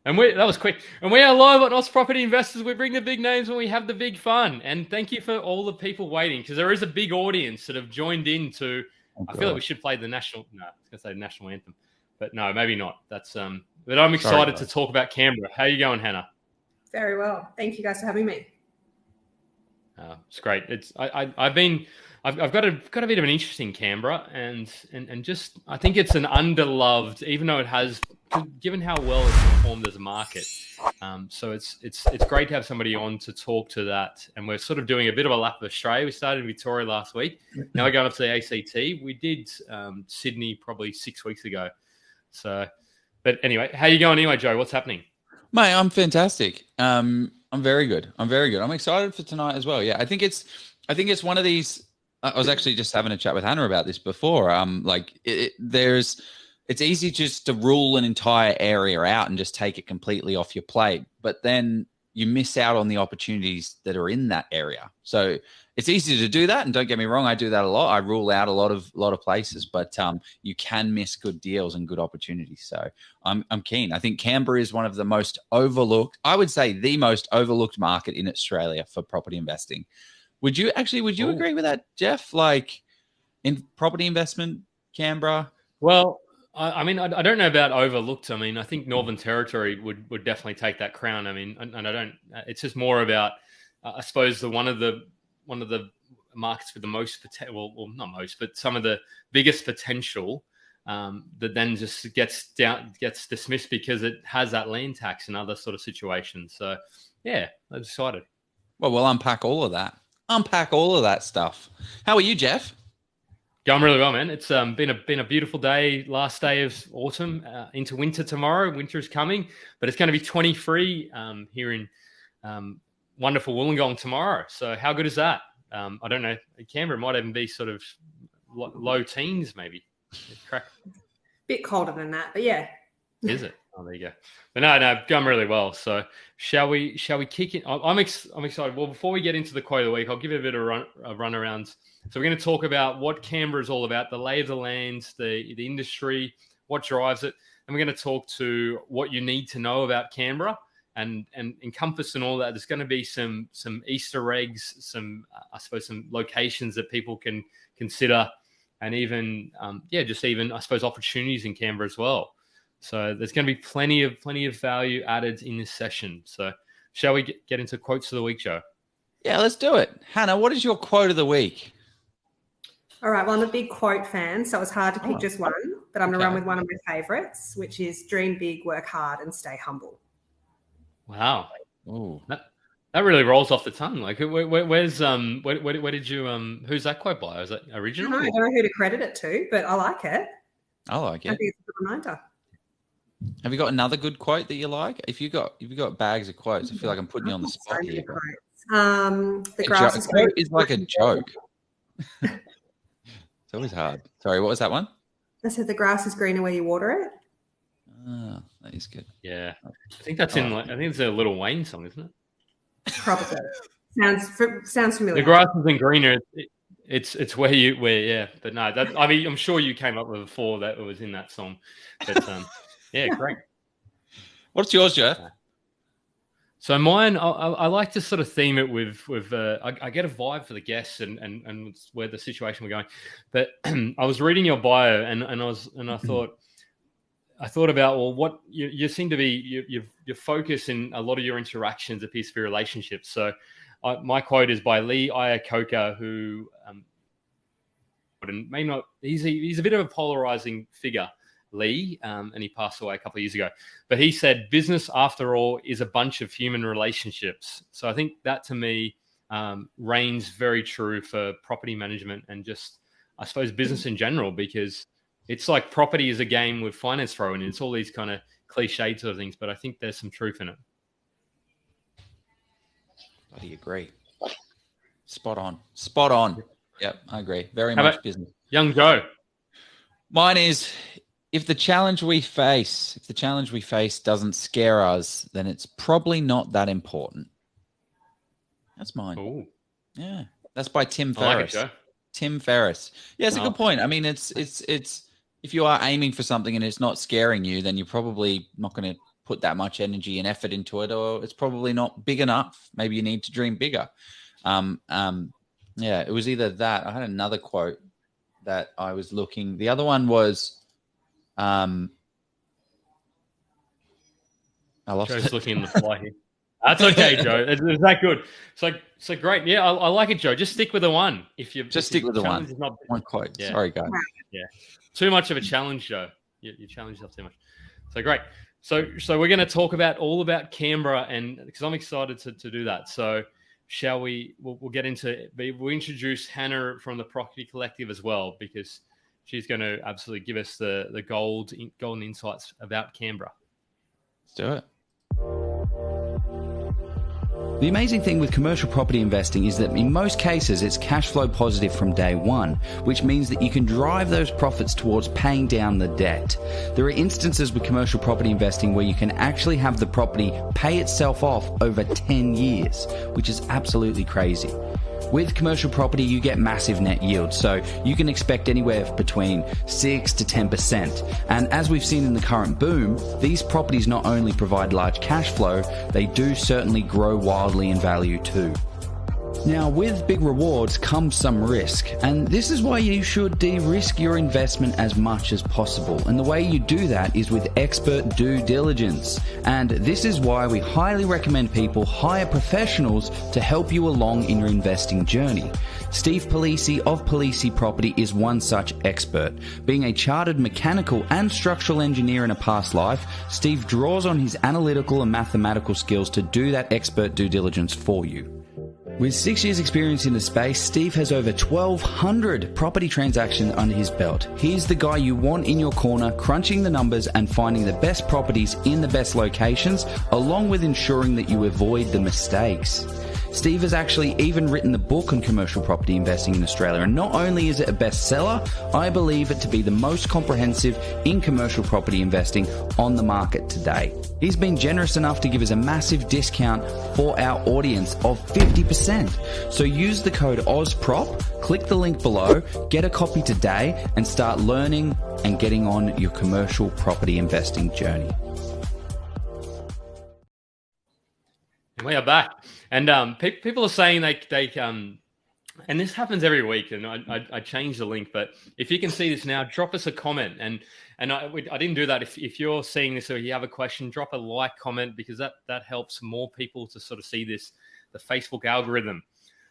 And that was quick. And we are live on Oz Property Investors. We bring the big names when we have the big fun. And thank you for all the people waiting, because there is a big audience that have joined in to. Oh, I feel like we should play the national. No, I was going to say the national anthem, but no, maybe not. That's But I'm excited to talk about Canberra. How are you going, Hannah? Very well. Thank you guys for having me. It's great. I've got a bit of an interest in Canberra, and just I think it's an underloved, even though it has, given how well it's performed as a market. So it's great to have somebody on to talk to that. And we're sort of doing a bit of a lap of Australia. We started in Victoria last week. Now we're going up to the ACT. We did Sydney probably 6 weeks ago. So, but anyway, how you going anyway, Joe? What's happening? Mate, I'm fantastic. I'm very good. I'm excited for tonight as well. Yeah, I think it's one of these. I was actually just having a chat with Hannah about this before. It's easy just to rule an entire area out and just take it completely off your plate, but then you miss out on the opportunities that are in that area. So it's easy to do that, and don't get me wrong, I do that a lot. I rule out a lot of places, but you can miss good deals and good opportunities. So I'm keen. I think Canberra is one of the most overlooked, I would say the most overlooked market in Australia for property investing. Would you agree with that, Jeff? Like in property investment, Canberra? Well, I mean, I don't know about overlooked. I mean, I think Northern Territory would definitely take that crown. I mean, and I don't. It's just more about, I suppose, one of the markets with the most potential. Well, not most, but some of the biggest potential that then just gets dismissed because it has that land tax and other sort of situations. So, yeah, I'm excited. Well, we'll unpack all of that stuff. How are you, Jeff? Going really well, man. It's been a beautiful day, last day of autumn into winter tomorrow. Winter is coming, but it's going to be 23 here in wonderful Wollongong tomorrow. So how good is that? I don't know. Canberra might even be sort of low teens, maybe. Bit colder than that, but yeah. Is it? Oh, there you go. But no, going really well. So shall we kick it? I'm excited. Well, before we get into the quote of the week, I'll give you a bit of a run around. So we're going to talk about what Canberra is all about, the lay of the land, the industry, what drives it. And we're going to talk to what you need to know about Canberra and encompass and all that. There's going to be some Easter eggs, some locations that people can consider, and even I suppose opportunities in Canberra as well. So there's going to be plenty of value added in this session. So shall we get into quotes of the week, Joe? Yeah, let's do it. Hannah, what is your quote of the week? All right. Well, I'm a big quote fan, so it was hard to pick just one, but I'm going to run with one of my favorites, which is dream big, work hard, and stay humble. Wow. Ooh. That really rolls off the tongue. Like, where's where did you who's that quote by? Is that original? I don't know who to credit it to, but I like it. I like it. I think it's a good reminder. Have you got another good quote that you like? If you got bags of quotes, I feel like I'm putting you on the spot here. The grass is green. It's like a joke. It's always hard. Sorry, what was that one? I said the grass is greener where you water it. Oh, that is good. Yeah, I think that's I think it's a Little Wayne song, isn't it? Probably. Sounds familiar. The grass isn't greener. It's where yeah. But no, I mean, I'm sure you came up with before that it was in that song. But yeah, great. What's yours, Jeff? So mine, I like to sort of theme it with I get a vibe for the guests and where the situation we're going. But I was reading your bio and I thought about, well, what you seem to be your focus in a lot of your interactions appears to be relationships. So my quote is by Lee Iacocca, who may not. He's a bit of a polarizing figure, Lee, and he passed away a couple of years ago. But he said, business, after all, is a bunch of human relationships. So I think that, to me, reigns very true for property management and just, I suppose, business in general, because it's like property is a game with finance thrown in. It's all these kind of cliche sort of things, but I think there's some truth in it. I agree. Spot on. Yep, I agree. Very much business. Young Joe. Mine is, if the challenge we face doesn't scare us, then it's probably not that important. That's mine. Ooh. Yeah. That's by Tim Ferriss. I like it, Joe. Tim Ferriss. Yeah, it's a good point. I mean, it's if you are aiming for something and it's not scaring you, then you're probably not going to put that much energy and effort into it, or it's probably not big enough. Maybe you need to dream bigger. Yeah, it was either that. I had another quote that I was looking. The other one was, I lost Joe's it. looking in the fly here. That's okay, Joe. It's that good. So great. Yeah, I like it, Joe. Just stick with the one. If stick with the one. is not, One quote. Yeah. Sorry, guys. Yeah. Too much of a challenge, Joe. You challenge yourself too much. So great. So we're going to talk all about Canberra, and because I'm excited to do that. So shall we? We'll get into. We'll introduce Hannah from the Property Collective as well, because she's going to absolutely give us the golden insights about Canberra. Let's do it. The amazing thing with commercial property investing is that in most cases it's cash flow positive from day one, which means that you can drive those profits towards paying down the debt. There are instances with commercial property investing where you can actually have the property pay itself off over 10 years, which is absolutely crazy. With commercial property, you get massive net yields, so you can expect anywhere between 6 to 10%. And as we've seen in the current boom, these properties not only provide large cash flow, they do certainly grow wildly in value too. Now, with big rewards comes some risk, and this is why you should de-risk your investment as much as possible. And the way you do that is with expert due diligence. And this is why we highly recommend people hire professionals to help you along in your investing journey. Steve Polisi of Polisi Property is one such expert. Being a chartered mechanical and structural engineer in a past life, Steve draws on his analytical and mathematical skills to do that expert due diligence for you. With 6 years experience in the space, Steve has over 1,200 property transactions under his belt. He's the guy you want in your corner, crunching the numbers and finding the best properties in the best locations, along with ensuring that you avoid the mistakes. Steve has actually even written the book on commercial property investing in Australia, and not only is it a bestseller, I believe it to be the most comprehensive in commercial property investing on the market today. He's been generous enough to give us a massive discount for our audience of 50%. So use the code OZPROP, click the link below, get a copy today, and start learning and getting on your commercial property investing journey. We are back, and people are saying they and this happens every week, and I change the link, but if you can see this now, drop us a comment, and I didn't do that. If you're seeing this or you have a question, drop a like, comment, because that helps more people to sort of see this, the Facebook algorithm.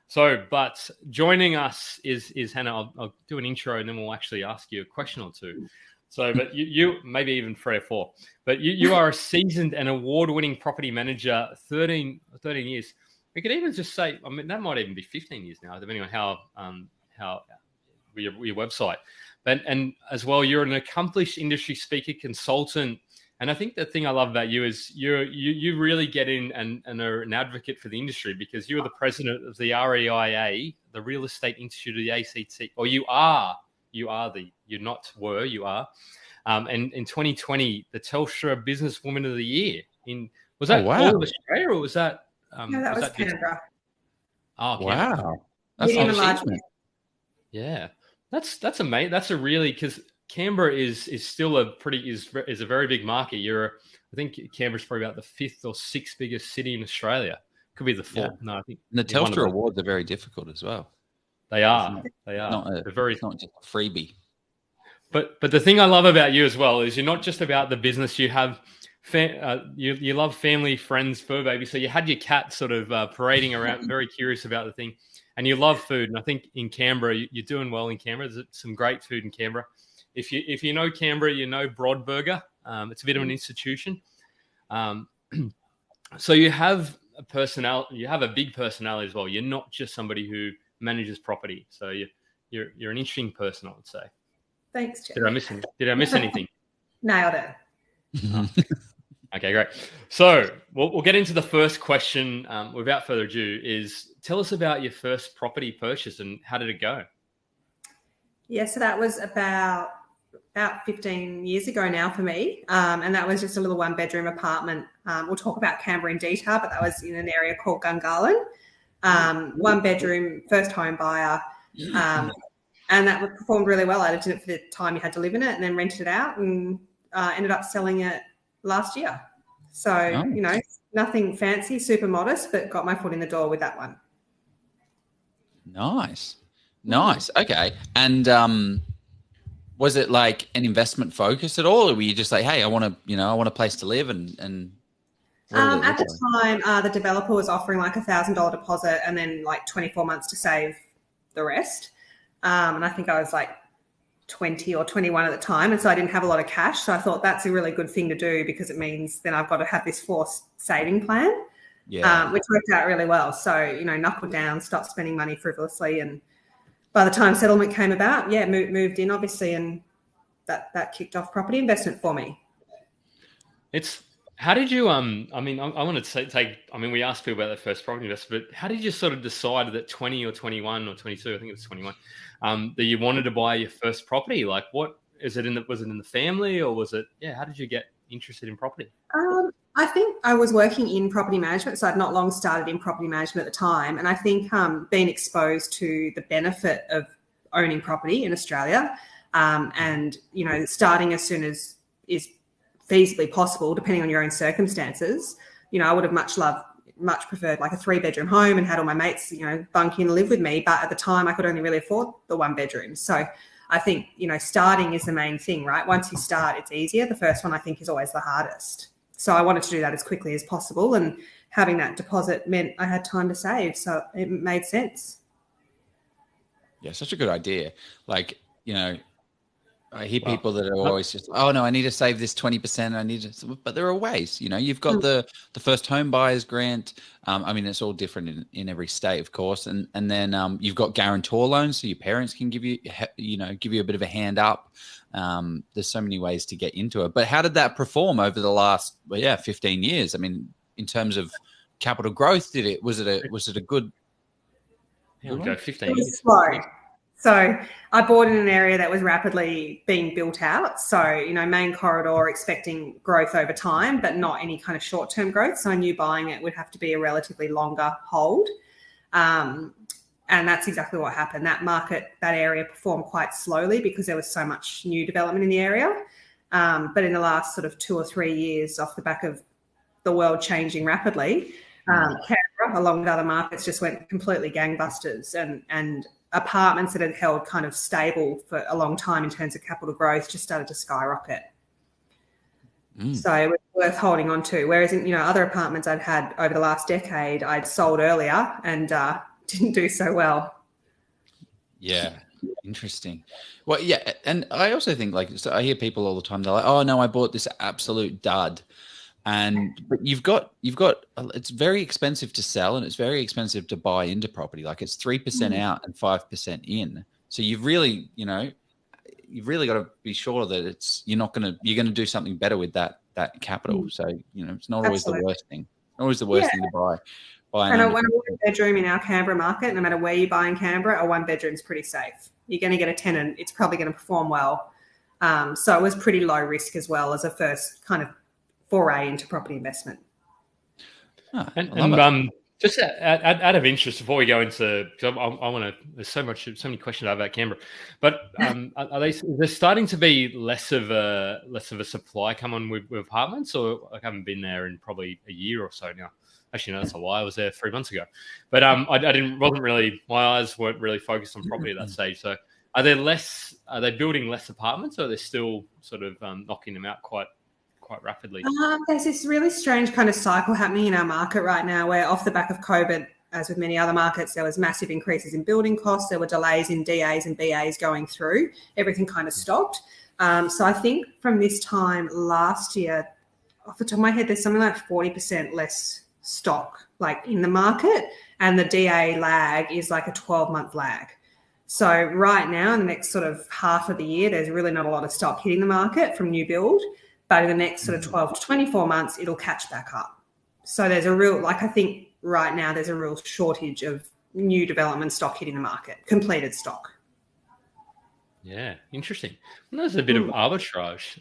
So, but joining us is Hannah. I'll do an intro and then we'll actually ask you a question or two. So, but you maybe even 3 or 4, but you are a seasoned and award-winning property manager, 13 years. We could even just say, I mean, that might even be 15 years now, depending on how your website. And as well, you're an accomplished industry speaker, consultant. And I think the thing I love about you is you really get in and are an advocate for the industry, because you are the president of the REIA, the Real Estate Institute of the ACT, or you are. You are you are. And in 2020, the Telstra Businesswoman of the Year. Was that all of Australia, or was that? No, that was Canberra. Oh, wow. That's Medium and large. Yeah, that's amazing. That's a really, because Canberra is still a very big market. I think Canberra's probably about the 5th or 6th biggest city in Australia. Could be the 4th. Yeah. No, I think. And the Telstra Awards are very difficult as well. They are. They're it's not just a freebie. But the thing I love about you as well is you're not just about the business. You have you love family, friends, fur baby. So you had your cat sort of parading around, very curious about the thing, and you love food. And I think in Canberra, you're doing well in Canberra. There's some great food in Canberra. If you know Canberra, you know Broadburger. It's a bit of an institution. So you have a personality. You have a big personality as well. You're not just somebody who manages property. So you're an interesting person, I would say. Thanks, Jeff. Did I miss anything? Nailed it. Oh. Okay, great. So we'll get into the first question. Without further ado, is tell us about your first property purchase and how did it go? Yeah, so that was about 15 years ago now for me, and that was just a little 1-bedroom apartment. We'll talk about Canberra in detail, but that was in an area called Gungahlin. 1-bedroom, first home buyer, and that performed really well. I lived in it for the time you had to live in it, and then rented it out, and ended up selling it last year. So, nothing fancy, super modest, but got my foot in the door with that one. Nice. Okay. And was it like an investment focus at all, or were you just like, hey, I want a place to live and at the time, the developer was offering like $1,000 deposit and then like 24 months to save the rest. And I think I was like 20 or 21 at the time, and so I didn't have a lot of cash. So I thought that's a really good thing to do, because it means then I've got to have this forced saving plan, which worked out really well. So, knuckled down, stopped spending money frivolously, and by the time settlement came about, moved in obviously, and that kicked off property investment for me. How did you, I want to we asked people about their first property investment, but how did you sort of decide that 20 or 21 or 22, I think it was 21, that you wanted to buy your first property? Like, what was it in the family, or was it, how did you get interested in property? I think I was working in property management, so I'd not long started in property management at the time. And I think being exposed to the benefit of owning property in Australia, and, starting as soon as is feasibly possible, depending on your own circumstances. I would have much preferred like a 3-bedroom home and had all my mates, bunk in and live with me. But at the time, I could only really afford the 1 bedroom. So I think, starting is the main thing, right? Once you start, it's easier. The first one, I think, is always the hardest. So I wanted to do that as quickly as possible. And having that deposit meant I had time to save. So it made sense. Yeah, such a good idea. Like, I hear people that are always just, oh no, I need to save this 20%. But there are ways, you've got the first home buyers grant. It's all different in every state, of course. And then you've got guarantor loans, so your parents can give you a bit of a hand up. There's so many ways to get into it. But how did that perform over the last, 15 years? I mean, in terms of capital growth, was it a good? We'll go 15 years. It was slow. So I bought in an area that was rapidly being built out. So, main corridor, expecting growth over time, but not any kind of short-term growth. So I knew buying it would have to be a relatively longer hold. And that's exactly what happened. That area performed quite slowly because there was so much new development in the area. But in the last sort of 2 or 3 years, off the back of the world changing rapidly, Canberra, along with other markets, just went completely gangbusters, and apartments that had held kind of stable for a long time in terms of capital growth just started to skyrocket. So it was worth holding on to. Whereas in, other apartments I'd had over the last decade, I'd sold earlier and didn't do so well. Yeah. Interesting. Well, yeah. And I also think I hear people all the time, they're like, oh no, I bought this absolute dud. But you've got it's very expensive to sell and it's very expensive to buy into property. Like it's 3% out and 5% in. So you've really got to be sure that you're going to do something better with that capital. So, it's not always the worst thing. Always the worst thing to buy. And a 1 bedroom in our Canberra market, no matter where you buy in Canberra, a 1 bedroom is pretty safe. You're going to get a tenant. It's probably going to perform well. So it was pretty low risk as well as a first kind of foray into property investment. Just out of interest, before we go into, because I want to, there's so many questions about Canberra, but is there starting to be less of a supply come on with apartments, or I haven't been there in probably a year or so now. Actually, no, that's a lie. I was there 3 months ago, but my eyes weren't really focused on property at that stage. So are they building less apartments, or are they still sort of knocking them out quite rapidly? There's this really strange kind of cycle happening in our market right now where off the back of COVID, as with many other markets, there was massive increases in building costs. There were delays in DAs and BAs going through. Everything kind of stopped. So I think from this time last year, off the top of my head, there's something like 40% less stock in the market, and the DA lag is like a 12-month lag. So right now, in the next sort of half of the year, there's really not a lot of stock hitting the market from new build. But in the next sort of 12 to 24 months, it'll catch back up. So there's a real, I think right now there's a real shortage of new development stock hitting the market, completed stock. Yeah, interesting. Well, there's a bit of arbitrage.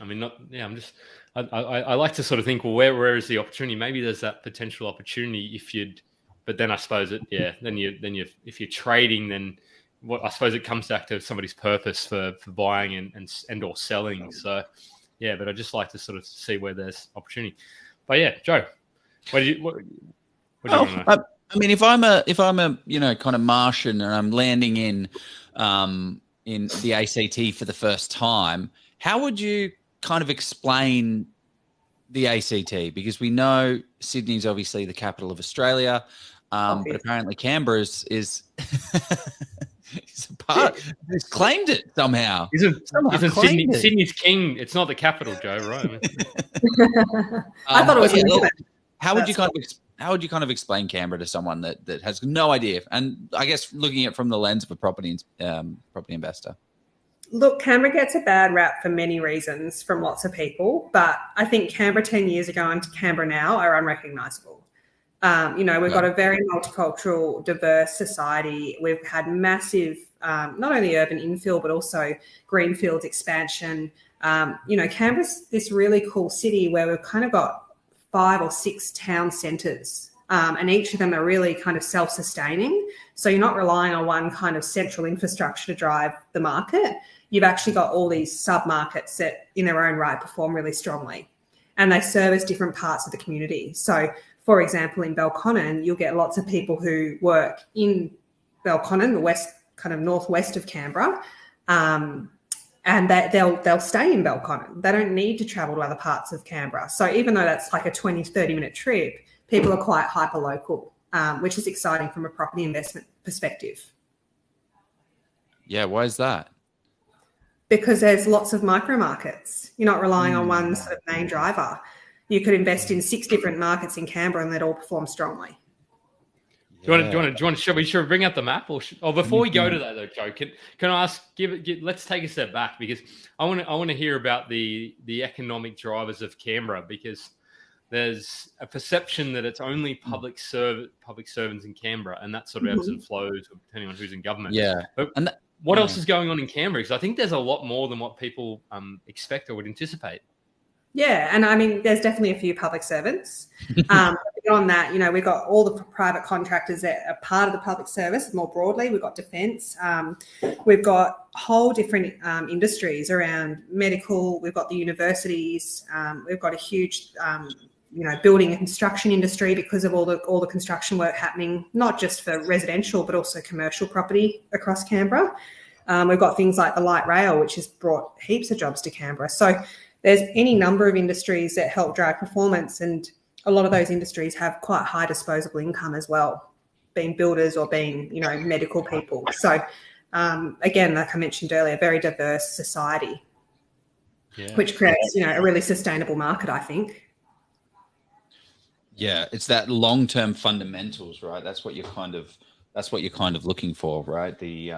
I like to sort of think, well, where is the opportunity? Maybe there's that potential opportunity but then I suppose if you're trading, then I suppose it comes back to somebody's purpose for buying and or selling. So. Yeah, but I just like to sort of see where there's opportunity. But yeah, Joe, what do you want to know? I mean, if I'm a kind of Martian and I'm landing in the ACT for the first time, how would you kind of explain the ACT? Because we know Sydney's obviously the capital of Australia, but apparently Canberra is it's a part. It's claimed it somehow. Isn't Sydney's king? It's not the capital, Joe, right? I thought it was. How would you kind of explain Canberra to someone that has no idea? And I guess looking at it from the lens of a property investor. Look, Canberra gets a bad rap for many reasons from lots of people, but I think Canberra 10 years ago and Canberra now are unrecognisable. We've got a very multicultural, diverse society. We've had massive, not only urban infill, but also greenfields expansion. Canberra's this really cool city where we've kind of got 5 or 6 town centres, and each of them are really kind of self-sustaining. So you're not relying on one kind of central infrastructure to drive the market. You've actually got all these sub-markets that in their own right perform really strongly, and they service different parts of the community. So, for example, in Belconnen, you'll get lots of people who work in Belconnen, the west, kind of northwest of Canberra, and they'll stay in Belconnen. They don't need to travel to other parts of Canberra. So even though that's like a 20, 30-minute trip, people are quite hyper-local, which is exciting from a property investment perspective. Yeah, why is that? Because there's lots of micro markets. You're not relying on one sort of main driver. You could invest in 6 different markets in Canberra and they'd all perform strongly. Do you want to? Should we bring up the map, or before we go to that though, Joe? Can I ask? Let's take a step back, because I want to hear about the economic drivers of Canberra, because there's a perception that it's only public servants in Canberra, and that sort of ebbs and flows depending on who's in government. Yeah. But what else is going on in Canberra? Because I think there's a lot more than what people expect or would anticipate. Yeah, and I mean, there's definitely a few public servants. Beyond that, we've got all the private contractors that are part of the public service more broadly. We've got defence. We've got whole different industries around medical. We've got the universities. We've got a huge, building and construction industry because of all the construction work happening, not just for residential, but also commercial property across Canberra. We've got things like the light rail, which has brought heaps of jobs to Canberra. So there's any number of industries that help drive performance, and a lot of those industries have quite high disposable income as well, being builders or being, medical people. So, again, like I mentioned earlier, very diverse society, which creates, a really sustainable market, I think. Yeah, it's that long-term fundamentals, right? That's what you're kind of looking for, right? The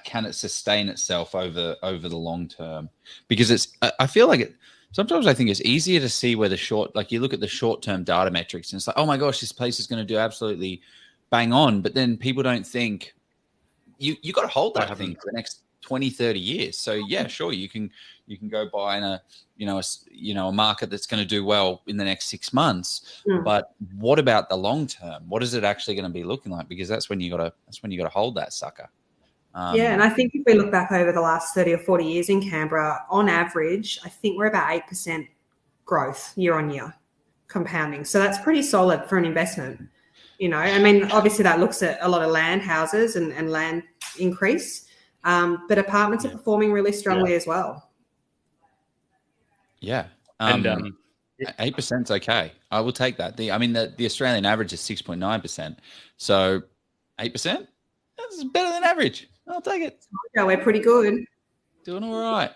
can it sustain itself over the long term? Because I feel like sometimes I think it's easier to see where you look at the short-term data metrics and it's like, oh my gosh, this place is going to do absolutely bang on. But then people don't think you got to hold that thing for the next 20, 30 years. So yeah, sure. You can go buy in a market that's going to do well in the next 6 months. But what about the long term? What is it actually going to be looking like? Because that's when you got to hold that sucker. And I think if we look back over the last 30 or 40 years in Canberra, on average, I think we're about 8% growth year on year, compounding. So that's pretty solid for an investment. I mean, obviously that looks at a lot of land houses and land increase, but apartments are performing really strongly as well. Yeah. 8% is okay. I will take that. The Australian average is 6.9%. So 8%, that's better than average. I'll take it. Yeah, we're pretty good. Doing all right.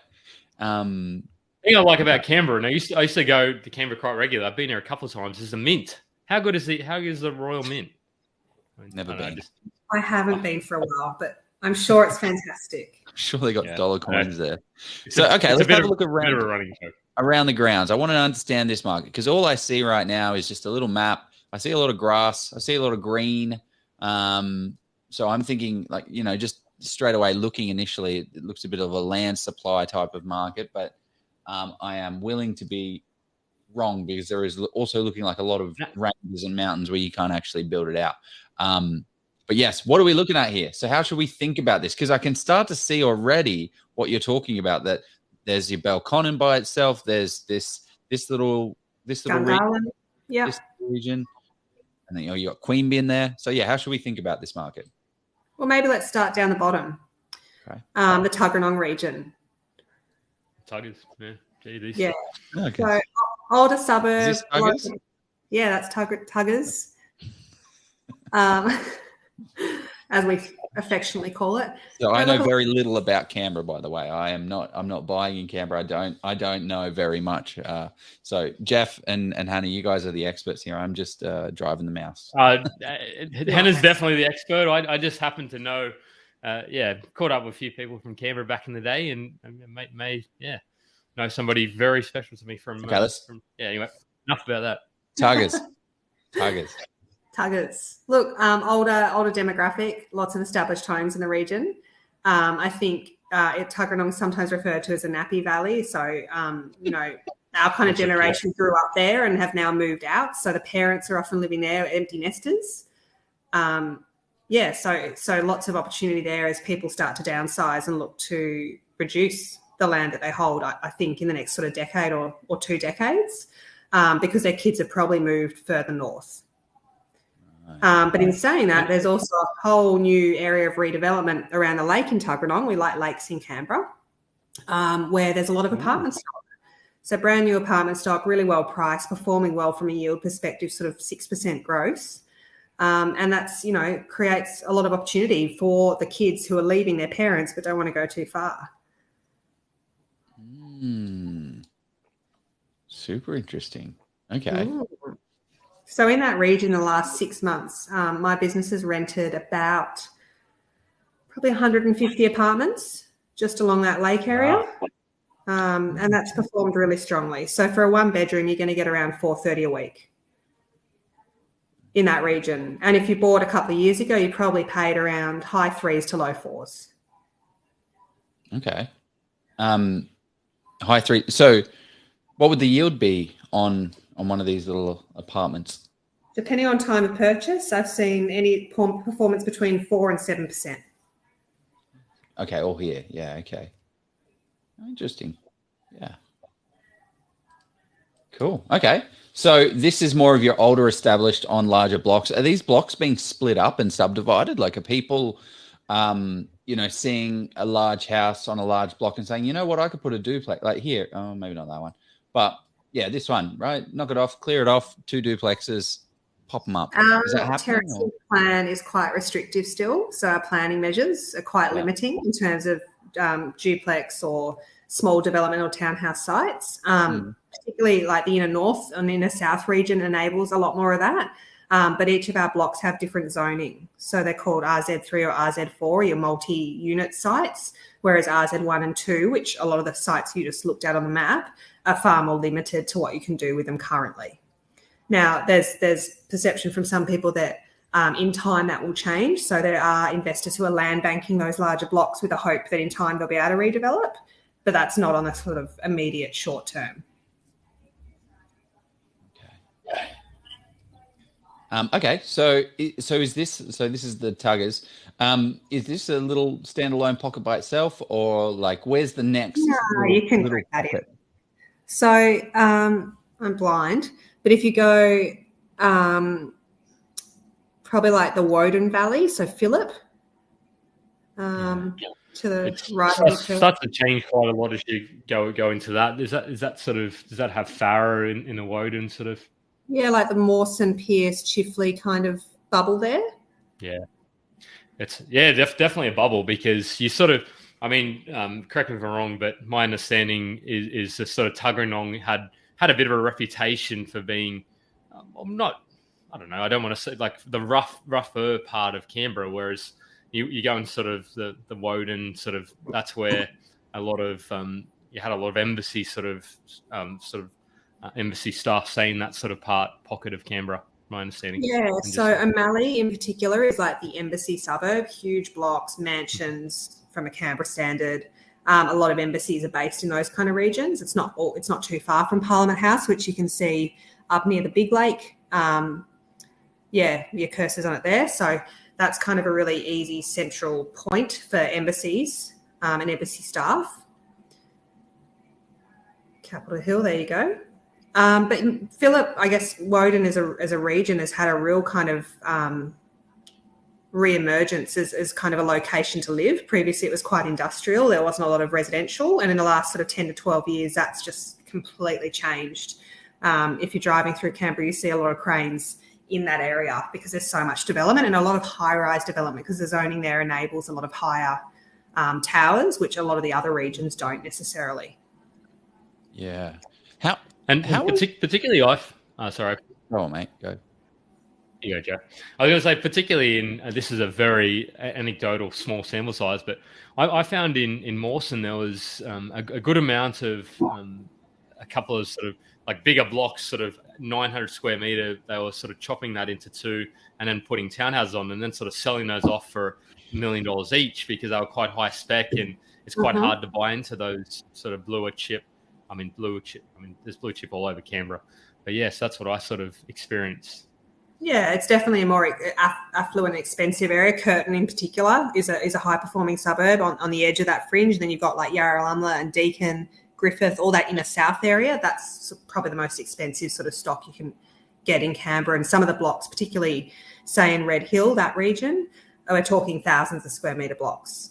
The thing I like about Canberra, and I used to go to Canberra quite regularly. I've been there a couple of times. Is the mint. How good is the Royal Mint? Never been. I haven't been for a while, but I'm sure it's fantastic. I'm sure they got dollar coins there. So okay, let's have a look around the grounds. I want to understand this market, because all I see right now is just a little map. I see a lot of grass. I see a lot of green. So I'm thinking, just straight away looking initially, it looks a bit of a land supply type of market, but I am willing to be wrong, because there is also looking like a lot of ranges and mountains where you can't actually build it out. But yes, what are we looking at here? So how should we think about this? Because I can start to see already what you're talking about, that there's your Belconnen by itself. There's this little this little region, Gungahlin. Yeah. this region, and then you got Queanbeyan in there. So yeah, how should we think about this market? Well, maybe let's start down the bottom. Okay. The Tuggeranong region. Tuggers, yeah. Gee, these. Yeah. Okay. So older suburb. Is this Tuggers? Yeah, that's Tuggers. As we affectionately call it. So I know very little about Canberra, by the way. I'm not buying in Canberra. I don't know very much. So Jeff and Hannah, you guys are the experts here. I'm just driving the mouse. Hannah's definitely the expert. I just happen to know. Caught up with a few people from Canberra back in the day, and may know somebody very special to me from. Okay, Anyway, enough about that. Tuggers. Look, older demographic, lots of established homes in the region. I think Tuggeranong is sometimes referred to as a nappy valley. So, our kind of generation grew up there and have now moved out. So the parents are often living there, empty nesters. So lots of opportunity there as people start to downsize and look to reduce the land that they hold, I think, in the next sort of decade or 2 decades, because their kids have probably moved further north. But in saying that, there's also a whole new area of redevelopment around the lake in Tuggeranong. We like lakes in Canberra, where there's a lot of apartment stock. So brand new apartment stock, really well priced, performing well from a yield perspective, sort of 6% growth. And that's, creates a lot of opportunity for the kids who are leaving their parents but don't want to go too far. Super interesting. Okay. So in that region, the last 6 months, my business has rented about probably 150 apartments just along that lake area. And that's performed really strongly. So for a 1-bedroom, you're going to get around $430 a week in that region. And if you bought a couple of years ago, you probably paid around high 3s to low 4s. Okay. High 3. So what would the yield be on one of these little apartments? Depending on time of purchase, I've seen any performance between 4 and 7%. Okay, all here. Yeah, okay. Interesting. Yeah. Cool. Okay. So this is more of your older established on larger blocks. Are these blocks being split up and subdivided? Like, are people, seeing a large house on a large block and saying, you know what, I could put a duplex like here. Oh, maybe not that one. But yeah, this one, right? Knock it off, clear it off, 2 duplexes, pop them up. Is that happening? Terracing plan is quite restrictive still. So our planning measures are quite limiting in terms of duplex or small development or townhouse sites. Particularly like the inner north and inner south region enables a lot more of that. But each of our blocks have different zoning. So they're called RZ3 or RZ4, your multi-unit sites, whereas RZ1 and 2, which a lot of the sites you just looked at on the map, are far more limited to what you can do with them currently. Now, there's perception from some people that in time that will change. So there are investors who are land banking those larger blocks with the hope that in time they'll be able to redevelop, but that's not on a sort of immediate short term. Okay, so this is the Tuggers. Is this a little standalone pocket by itself, or like where's the next? No, you can create that in. So I'm blind, but if you go probably like the Woden Valley, so Phillip, to the right. Starts to change quite a lot as you go into that. Is that sort of, does that have Farrer in the Woden sort of? Yeah, like the Mawson, Pierce, Chifley kind of bubble there. Yeah, it's definitely a bubble, because you sort of, correct me if I'm wrong, but my understanding is the sort of Tuggeranong had a bit of a reputation for being, I don't want to say like the rougher part of Canberra, whereas you go in sort of the Woden sort of, that's where a lot of you had a lot of embassy embassy staff saying that sort of pocket of Canberra, my understanding. Yeah, so O'Malley in particular is like the embassy suburb, huge blocks, mansions from a Canberra standard. A lot of embassies are based in those kind of regions. It's not too far from Parliament House, which you can see up near the Big Lake. Your cursor's on it there. So that's kind of a really easy central point for embassies and embassy staff. Capitol Hill, there you go. But Phillip, I guess Woden as a region has had a real kind of re-emergence as kind of a location to live. Previously, it was quite industrial. There wasn't a lot of residential. And in the last sort of 10 to 12 years, that's just completely changed. If you're driving through Canberra, you see a lot of cranes in that area because there's so much development and a lot of high-rise development because the zoning there enables a lot of higher towers, which a lot of the other regions don't necessarily. Yeah. Particularly sorry. Oh, mate, go. You go, Joe. I was going to say, particularly in this is a very anecdotal, small sample size, but I found in Mawson there was a good amount of a couple of sort of like bigger blocks, sort of 900 square meter. They were sort of chopping that into two and then putting townhouses on, and then sort of selling those off for $1 million each because they were quite high spec, and it's quite hard to buy into those sort of blue chip. There's blue chip all over Canberra, but yes, that's what I sort of experienced. Yeah, it's definitely a more affluent, expensive area. Curtin, in particular, is a high-performing suburb on the edge of that fringe. Then you've got like Yarralumla and Deakin, Griffith, all that inner south area. That's probably the most expensive sort of stock you can get in Canberra. And some of the blocks, particularly, say in Red Hill, that region, we're talking thousands of square metre blocks.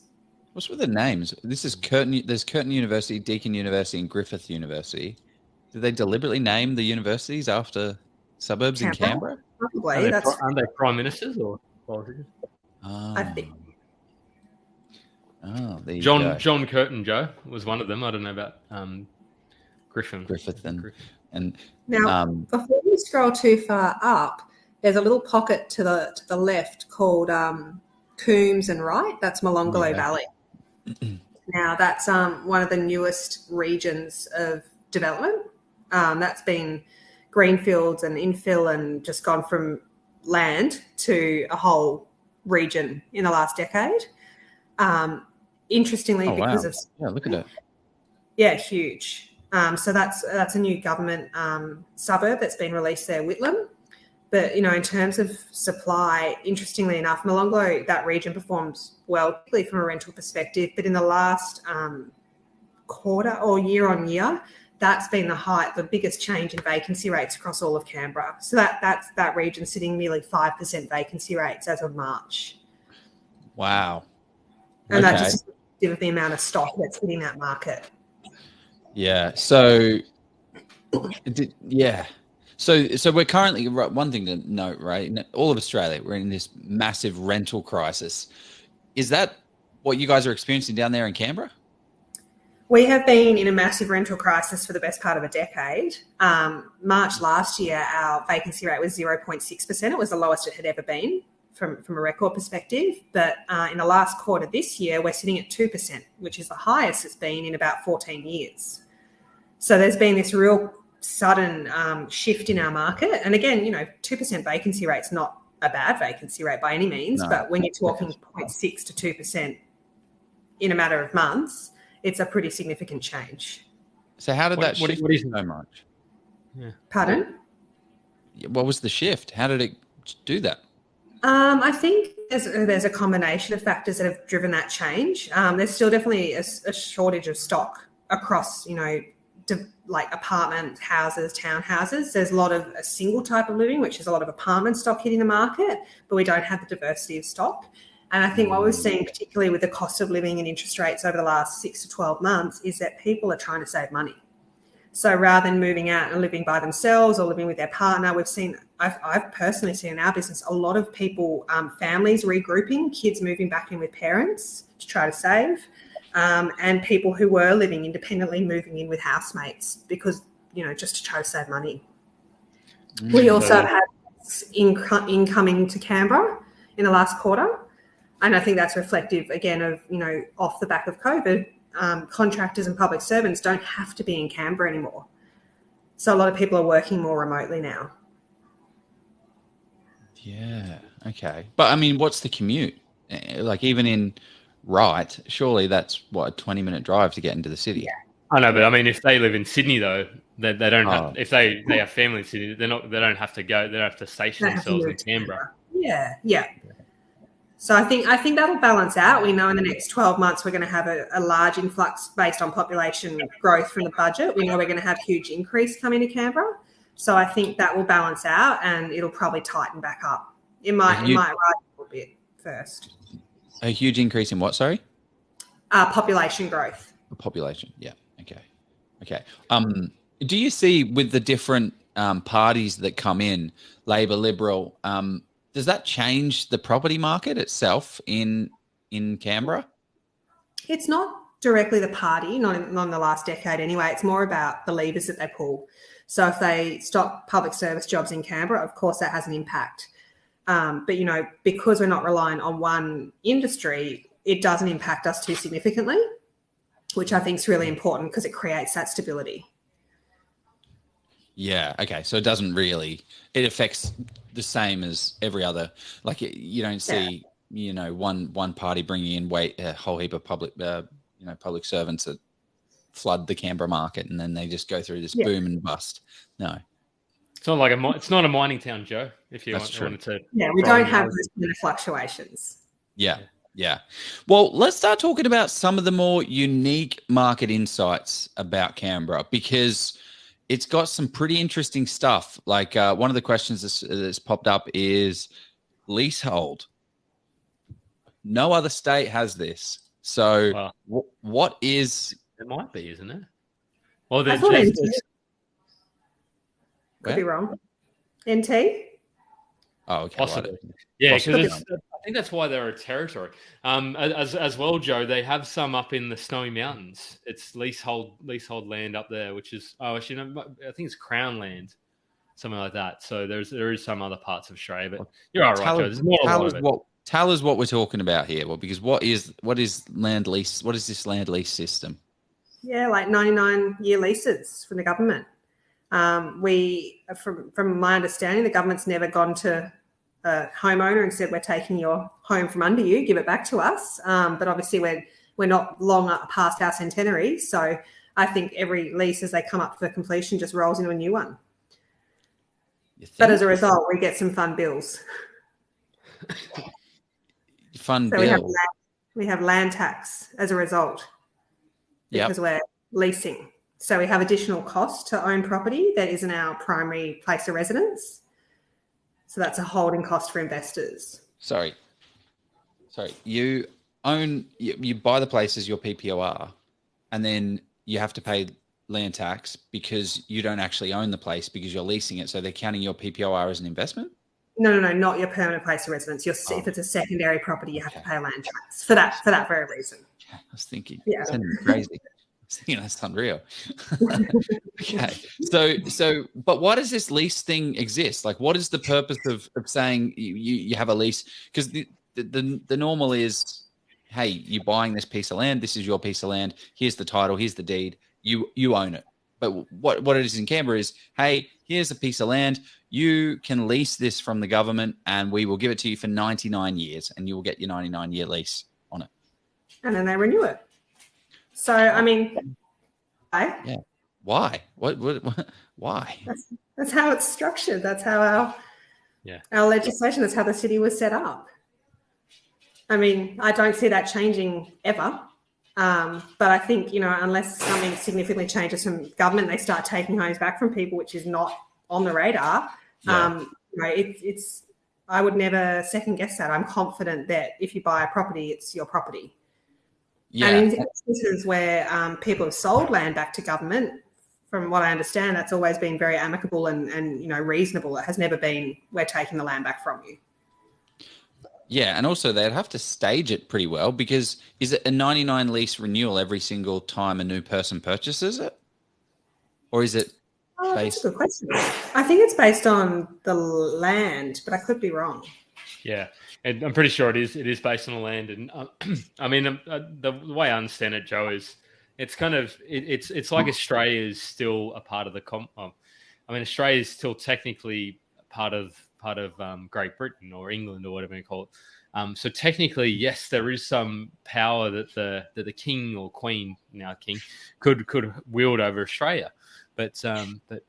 What's with the names? This is Curtin. There's Curtin University, Deakin University, and Griffith University. Did they deliberately name the universities after suburbs in Canberra? Probably. Aren't they prime ministers or politicians? I think. Oh, there you John go. John Curtin, Joe, was one of them. I don't know about Griffith and now before you scroll too far up, there's a little pocket to the left called Coombs and Wright. That's Molonglo Valley. Now that's one of the newest regions of development. That's been greenfields and infill and just gone from land to a whole region in the last decade. Interestingly, because of look at it. Huge. So that's a new government suburb that's been released there, Whitlam. But in terms of supply, interestingly enough, Molonglo, that region performs well, particularly from a rental perspective. But in the last quarter or year on year, that's been the biggest change in vacancy rates across all of Canberra. So that's that region sitting nearly 5% vacancy rates as of March. Wow. And that's just of the amount of stock that's hitting that market. Yeah. So we're currently, one thing to note, right? In all of Australia, we're in this massive rental crisis. Is that what you guys are experiencing down there in Canberra? We have been in a massive rental crisis for the best part of a decade. March last year, our vacancy rate was 0.6%. It was the lowest it had ever been from a record perspective. But in the last quarter this year, we're sitting at 2%, which is the highest it's been in about 14 years. So there's been this real sudden shift in our market. And again, 2% vacancy rate's not a bad vacancy rate by any means, but when you're talking 0.6 to 2% in a matter of months, it's a pretty significant change. So how did that shift so much? Yeah. Pardon? What was the shift? How did it do that? I think there's a combination of factors that have driven that change. There's still definitely a shortage of stock across, like apartment houses, townhouses. There's a lot of a single type of living, which is a lot of apartment stock hitting the market, but we don't have the diversity of stock. And I think what we're seeing, particularly with the cost of living and interest rates over the last 6 to 12 months, is that people are trying to save money. So rather than moving out and living by themselves or living with their partner, I've personally seen in our business a lot of people, families regrouping, kids moving back in with parents to try to save, and people who were living independently moving in with housemates because, just to try to save money. We also had incoming to Canberra in the last quarter. And I think that's reflective, again, of, off the back of COVID, contractors and public servants don't have to be in Canberra anymore. So a lot of people are working more remotely now. Yeah, okay. But, what's the commute? Like, even in Wright, surely that's, a 20-minute drive to get into the city? Yeah. I know, but if they live in Sydney, though, they don't have, if they have family in Sydney, they don't have to go, they don't have to station themselves in Canberra. Yeah. So I think that'll balance out. We know in the next 12 months we're going to have a large influx based on population growth from the budget. We know we're going to have huge increase coming to Canberra. So I think that will balance out and it'll probably tighten back up. It might rise a little bit first. A huge increase in what, sorry? Population growth. Population, yeah. Okay. Do you see with the different parties that come in, Labor, Liberal, does that change the property market itself in Canberra? It's not directly the party, not in the last decade anyway. It's more about the levers that they pull. So if they stop public service jobs in Canberra, of course that has an impact. But, because we're not relying on one industry, it doesn't impact us too significantly, which I think is really important because it creates that stability. Yeah. Okay. So it doesn't really, it affects the same as every other, like you don't see, one party bringing in a whole heap of public servants that flood the Canberra market and then they just go through this boom and bust. No. It's not like it's not a mining town, Joe, if you wanted to. Yeah, we don't have those kind of fluctuations. Yeah. Well, let's start talking about some of the more unique market insights about Canberra because it's got some pretty interesting stuff. Like one of the questions that's popped up is leasehold. No other state has this. So what is... It might be, isn't it? Well, could be wrong. NT? Oh, okay. Possibly. Yeah, because I think that's why they're a territory. As well, Joe, they have some up in the Snowy Mountains. It's leasehold land up there, which is I think it's Crown land, something like that. So there is some other parts of Australia, but you're all right, Joe. There's not a lot of it. Tell us what we're talking about here. Well, because what is land lease? What is this land lease system? Yeah, like 99-year leases from the government. From my understanding, the government's never gone to a homeowner and said, we're taking your home from under you, give it back to us. But obviously we're not long past our centenary. So I think every lease as they come up for completion just rolls into a new one. But as a result, we get some fun bills. We have land tax as a result because we're leasing. So we have additional cost to own property that isn't our primary place of residence. So that's a holding cost for investors. Sorry. You buy the place as your PPOR and then you have to pay land tax because you don't actually own the place because you're leasing it. So they're counting your PPOR as an investment? No, not your permanent place of residence. If it's a secondary property, you have to pay land tax for that very reason. I was thinking, that's crazy. That's unreal. Okay. So, but why does this lease thing exist? Like, what is the purpose of saying you have a lease? Because the normal is, hey, you're buying this piece of land. This is your piece of land. Here's the title. Here's the deed. You own it. But what it is in Canberra is, hey, here's a piece of land. You can lease this from the government and we will give it to you for 99 years and you will get your 99-year lease on it. And then they renew it. So, I mean, why? Yeah. Why? What why? That's how it's structured. That's how our legislation, that's how the city was set up. I mean, I don't see that changing ever. But I think, unless something significantly changes from government, they start taking homes back from people, which is not on the radar. It's I would never second guess that. I'm confident that if you buy a property, it's your property. Yeah. And in instances where people have sold land back to government, from what I understand, that's always been very amicable and reasonable. It has never been, we're taking the land back from you. Yeah, and also they'd have to stage it pretty well because is it a 99 lease renewal every single time a new person purchases it? Or is it based? That's a good question. I think it's based on the land, but I could be wrong. Yeah, and I'm pretty sure it is. It is based on the land, and I mean the way I understand it, Joe, is it's kind of it's like Australia is still a part of the Australia is still technically part of Great Britain or England or whatever you call it. So technically, yes, there is some power that the king or queen, now king, could wield over Australia. But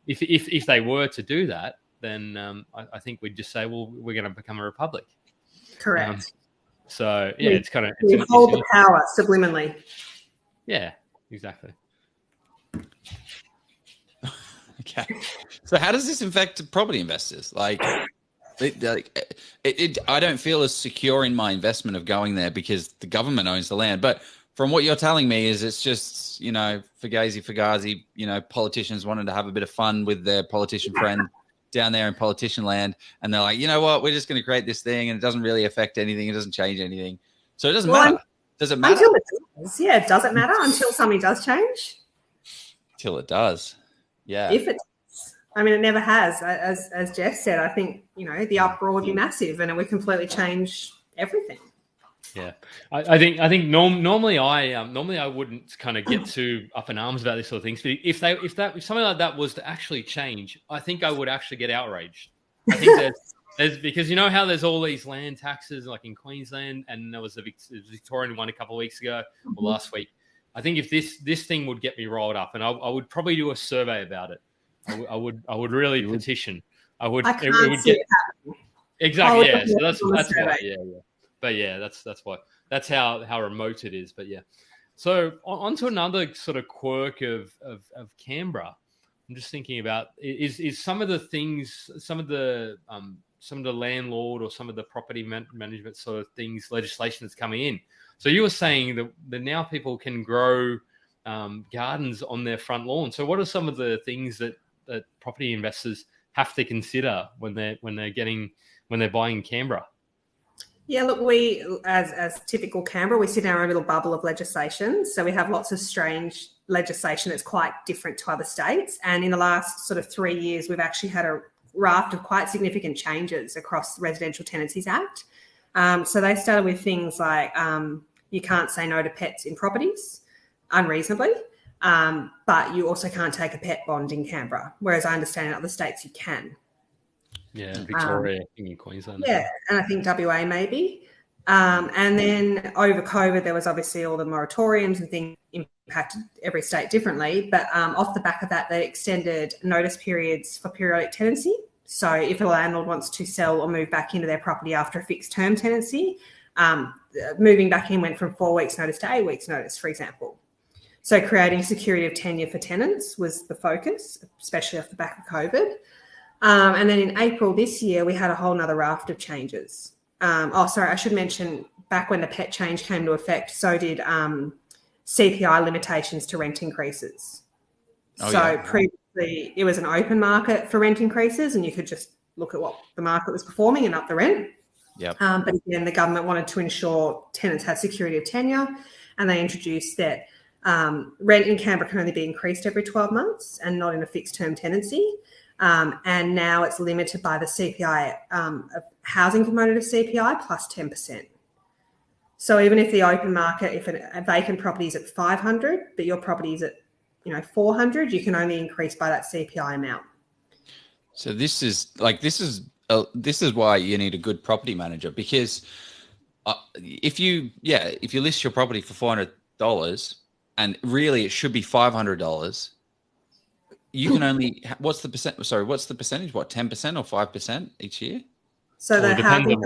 if they were to do that, then I think we'd just say, well, we're going to become a republic. Correct. So yeah, it's kind of we hold the power subliminally. Yeah, exactly. Okay. So how does this affect property investors? Like, I don't feel as secure in my investment of going there because the government owns the land. But from what you're telling me is it's just, fugazi, politicians wanted to have a bit of fun with their politician friend down there in politician land. And they're like, you know what, we're just going to create this thing and it doesn't really affect anything. It doesn't change anything. So it doesn't matter. Does it matter? Until it does. Yeah, it doesn't matter until something does change. Till it does. Yeah. If it does. I mean, it never has. As Jeff said, I think, the uproar would be massive and it would completely change everything. Yeah, I think normally I wouldn't kind of get too up in arms about this sort of things. But if something like that was to actually change, I think I would actually get outraged. I think there's because you know how there's all these land taxes like in Queensland, and there was a Victorian one a couple of weeks ago or last week. I think if this thing would get me rolled up, and I would probably do a survey about it. I would really petition. I would. I can't see it happening. Exactly. Yeah. So that's why. Yeah. But yeah, that's how remote it is. But yeah, so on to another sort of quirk of Canberra. I'm just thinking about is some of the things, some of the landlord or some of the property management sort of things, legislation that's coming in. So you were saying that now people can grow gardens on their front lawn. So what are some of the things that property investors have to consider when they're buying Canberra? Yeah, look, we, as typical Canberra, we sit in our own little bubble of legislation. So we have lots of strange legislation that's quite different to other states. And in the last sort of 3 years, we've actually had a raft of quite significant changes across the Residential Tenancies Act. So they started with things like you can't say no to pets in properties unreasonably, but you also can't take a pet bond in Canberra, whereas I understand in other states you can. Yeah, Victoria, in Queensland. Yeah, and I think WA maybe. And then over COVID, there was obviously all the moratoriums and things impacted every state differently. But off the back of that, they extended notice periods for periodic tenancy. So if a landlord wants to sell or move back into their property after a fixed term tenancy, moving back in went from 4 weeks notice to 8 weeks notice, for example. So creating security of tenure for tenants was the focus, especially off the back of COVID. And then in April this year, we had a whole nother raft of changes. I should mention back when the pet change came to effect, so did CPI limitations to rent increases. Previously, it was an open market for rent increases and you could just look at what the market was performing and up the rent. Yep. But again, the government wanted to ensure tenants had security of tenure and they introduced that rent in Canberra can only be increased every 12 months and not in a fixed term tenancy. And now it's limited by the CPI, housing component of CPI plus 10%. So even if the open market, if a vacant property is at 500, but your property is at 400, you can only increase by that CPI amount. So this is why you need a good property manager, because if you list your property for $400 and really it should be $500. You can only, what's the percentage? What, 10% or 5% each year? So the housing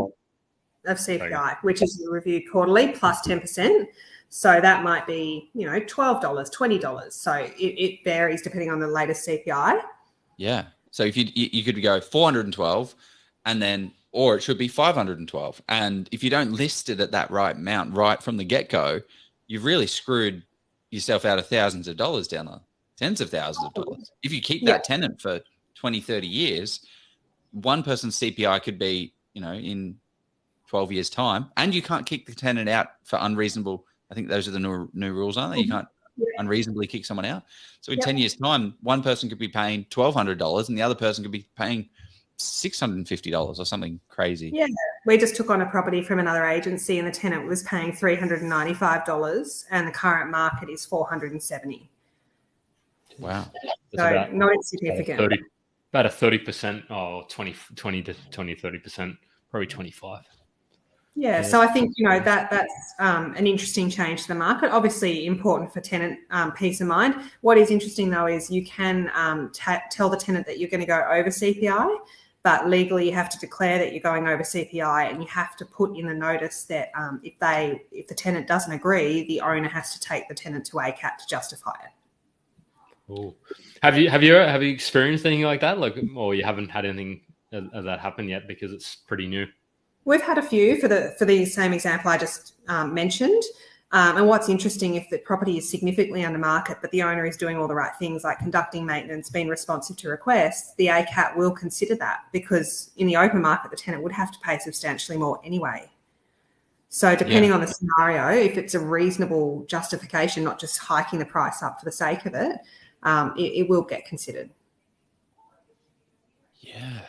of CPI, which is reviewed quarterly, plus 10%. So that might be, $12, $20. So it varies depending on the latest CPI. Yeah. So if you could go 412 and then, or it should be 512. And if you don't list it at that right amount right from the get-go, you've really screwed yourself out of thousands of dollars down there. Tens of thousands of dollars. If you keep that tenant for 20, 30 years, one person's CPI could be, in 12 years' time, and you can't kick the tenant out for unreasonable. I think those are the new rules, aren't they? You can't unreasonably kick someone out. So in 10 years' time, one person could be paying $1,200 and the other person could be paying $650 or something crazy. Yeah, we just took on a property from another agency and the tenant was paying $395 and the current market is $470. Wow. So not insignificant. About a 30%, or 20 to 30%, probably 25. Yeah, so I think, that's an interesting change to the market. Obviously important for tenant peace of mind. What is interesting, though, is you can tell the tenant that you're going to go over CPI, but legally you have to declare that you're going over CPI, and you have to put in the notice that if the tenant doesn't agree, the owner has to take the tenant to ACAT to justify it. Cool. Have you experienced anything like that? Or you haven't had anything of that happen yet because it's pretty new? We've had a few for the same example I just mentioned. And what's interesting, if the property is significantly under market, but the owner is doing all the right things like conducting maintenance, being responsive to requests, the ACAT will consider that, because in the open market, the tenant would have to pay substantially more anyway. So depending on the scenario, if it's a reasonable justification, not just hiking the price up for the sake of it, it will get considered. Yeah,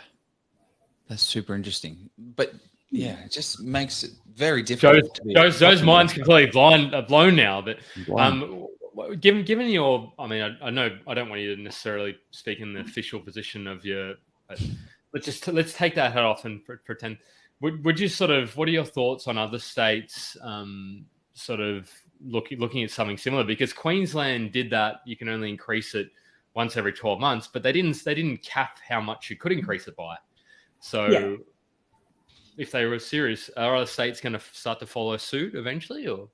that's super interesting. But yeah, it just makes it very difficult. Joe's mind's completely blown now. But given your, I mean, I know I don't want you to necessarily speak in the official position of your. Let's take that hat off and pretend. Would you sort of? What are your thoughts on other states? Sort of looking at something similar, because Queensland did that. You can only increase it once every 12 months, but they didn't cap how much you could increase it by. So if they were serious, are other states going to start to follow suit eventually? Or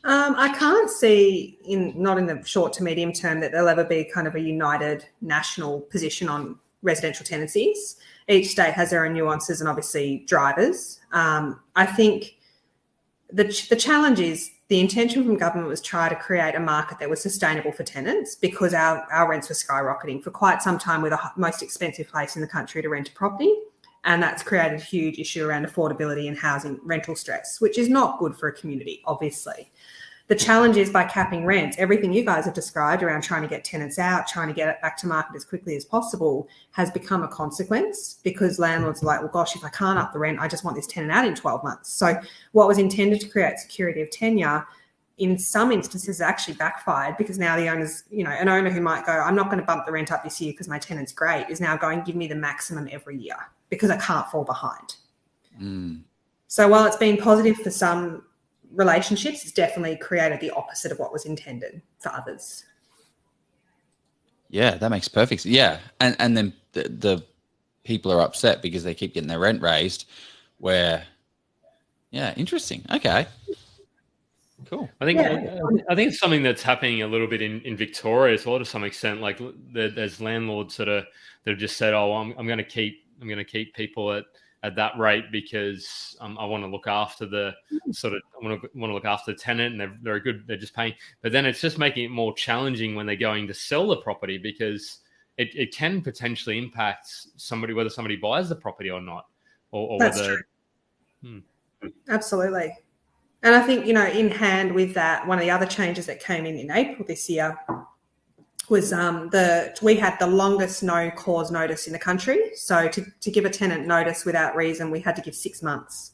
I can't see, not in the short to medium term, that there'll ever be kind of a united national position on residential tenancies. Each state has their own nuances and obviously drivers. I think the challenge is, the intention from government was try to create a market that was sustainable for tenants, because our rents were skyrocketing for quite some time. We're the most expensive place in the country to rent a property, and that's created a huge issue around affordability and housing rental stress, which is not good for a community, obviously. The challenge is, by capping rents, everything you guys have described around trying to get tenants out, trying to get it back to market as quickly as possible, has become a consequence, because landlords are like, well, gosh, if I can't up the rent, I just want this tenant out in 12 months. So what was intended to create security of tenure, in some instances actually backfired, because now the owners, an owner who might go, I'm not going to bump the rent up this year because my tenant's great, is now going, give me the maximum every year because I can't fall behind. So while it's been positive for some relationships, it's definitely created the opposite of what was intended for others. Yeah, that makes perfect sense. Yeah, and then the people are upset because they keep getting their rent raised. Interesting. Okay, cool. I think it's something that's happening a little bit in Victoria as well, to some extent. Like there's landlords that have just said, "Oh, I'm going to keep people at that rate because I want to look after the I want to look after the tenant, and they're good. They're just paying." But then it's just making it more challenging when they're going to sell the property, because it can potentially impact somebody, whether somebody buys the property or not, or That's whether. True. Absolutely. And I think, in hand with that, one of the other changes that came in April this year was we had the longest no cause notice in the country. So to give a tenant notice without reason, we had to give 6 months.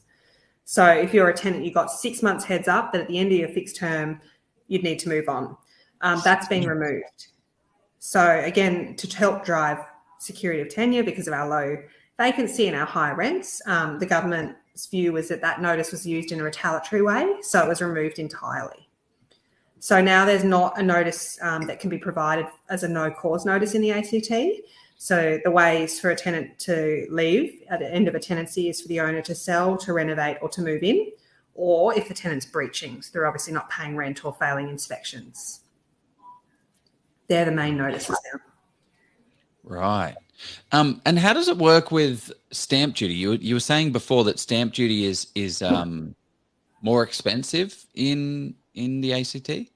So if you're a tenant, you got 6 months heads up that at the end of your fixed term, you'd need to move on. That's been removed. So again, to help drive security of tenure because of our low vacancy and our high rents, the government's view was that notice was used in a retaliatory way, so it was removed entirely. So now there's not a notice that can be provided as a no cause notice in the ACT. So the ways for a tenant to leave at the end of a tenancy is for the owner to sell, to renovate, or to move in, or if the tenant's breaching, so they're obviously not paying rent or failing inspections. They're the main notices now. Right. And how does it work with stamp duty? You were saying before that stamp duty is more expensive in the ACT?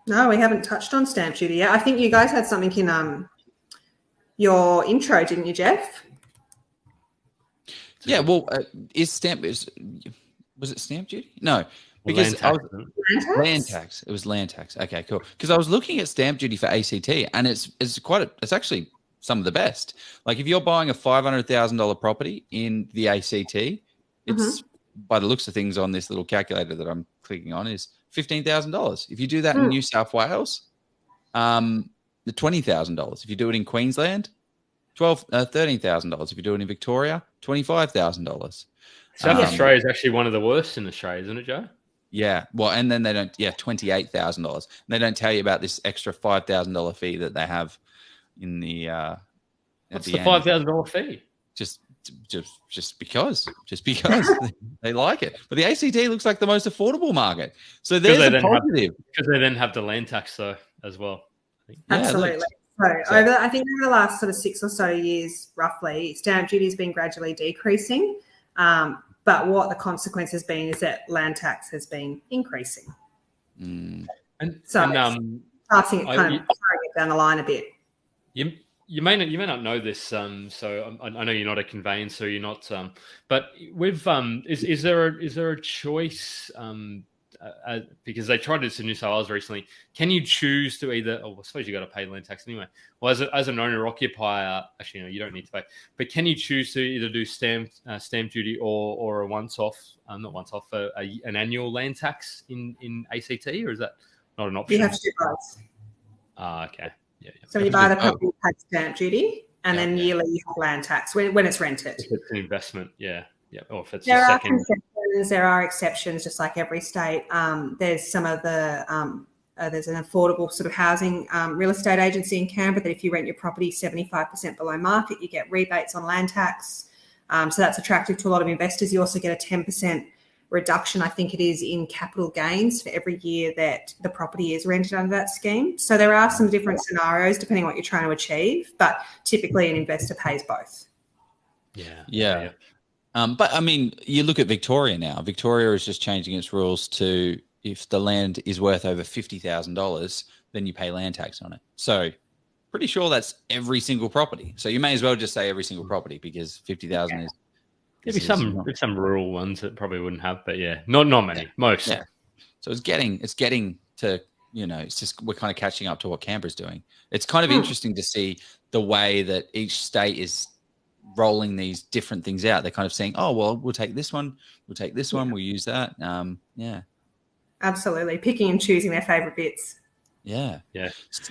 No, we haven't touched on stamp duty yet. I think you guys had something in your intro, didn't you, Jeff? Yeah, well, was it stamp duty? No, because land tax. It was land tax. Okay, cool. Because I was looking at stamp duty for ACT, and it's actually some of the best. Like if you're buying a $500,000 property in the ACT, it's by the looks of things on this little calculator that I'm clicking on is $15,000. If you do that in New South Wales, the $20,000. If you do it in Queensland, $13,000. If you do it in Victoria, $25,000. South Australia is actually one of the worst in Australia, isn't it, Joe? Yeah. Well, and then they don't. Yeah, $28,000. They don't tell you about this extra $5,000 fee that they have in the. What's the $5,000 fee? just because they like it. But the ACT looks like the most affordable market. So there's a positive. Because they then have the land tax though as well. Absolutely. I think over the last sort of 6 or so years, roughly, stamp duty has been gradually decreasing. But what the consequence has been is that land tax has been increasing. Passing it kind of down the line a bit. You may not know this, so I know you're not a conveyancer, you're not. But with is there a choice? Because they tried this in New South Wales recently. Can you choose to either? Oh, I suppose you got to pay land tax anyway. Well, as an owner occupier, actually, no, you don't need to pay. But can you choose to either do stamp duty or a not once off, an annual land tax in ACT, or is that not an option? You have to do both. Okay. Yeah. So when you buy the property, you pay stamp duty, and then yearly you have land tax when it's rented. If it's an investment, yeah. Or if it's there are concessions, there are exceptions, just like every state. There's some of the there's an affordable sort of housing real estate agency in Canberra that if you rent your property 75% below market, you get rebates on land tax. So that's attractive to a lot of investors. You also get a 10% reduction, I think it is, in capital gains for every year that the property is rented under that scheme. So there are some different scenarios depending on what you're trying to achieve, but typically an investor pays both. Yeah. But I mean, you look at Victoria now. Victoria is just changing its rules to if the land is worth over $50,000, then you pay land tax on it. So pretty sure that's every single property. So you may as well just say every single property because 50,000 is. Maybe some rural ones that probably wouldn't have, but not many. Yeah. Most. Yeah. So it's getting to, it's just we're kind of catching up to what Canberra's doing. It's kind of interesting to see the way that each state is rolling these different things out. They're kind of saying, oh, well, we'll take this one, we'll use that. Absolutely. Picking and choosing their favorite bits. Yeah.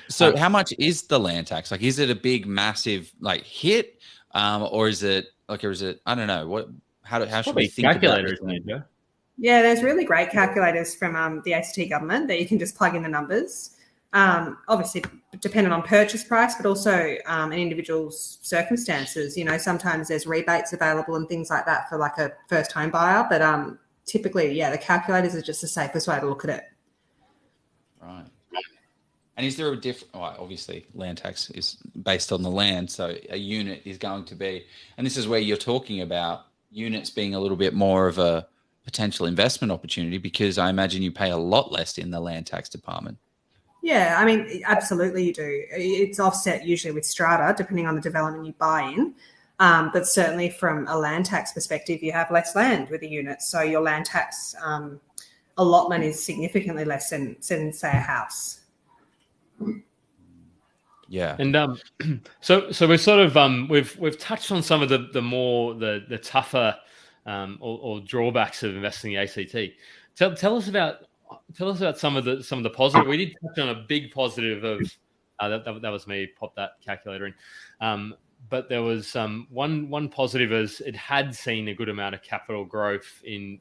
So how much is the land tax? Like, is it a big, massive hit? Or is it I don't know, how should we think about it? Yeah, there's really great calculators from the ACT government that you can just plug in the numbers. Obviously dependent on purchase price, but also an individual's circumstances. Sometimes there's rebates available and things like that for like a first home buyer, but typically, the calculators are just the safest way to look at it. Right. And is there a different? Obviously, land tax is based on the land, so a unit is going to be. And this is where you're talking about units being a little bit more of a potential investment opportunity, because I imagine you pay a lot less in the land tax department. Yeah, I mean, absolutely you do. It's offset usually with strata, depending on the development you buy in. But certainly from a land tax perspective, you have less land with a unit. So your land tax allotment is significantly less than say, a house. Yeah. And so we're sort of we've touched on some of the tougher or drawbacks of investing in the ACT. Tell us about some of the positive. We did touch on a big positive of that was me. Pop that calculator in. But there was one positive is it had seen a good amount of capital growth in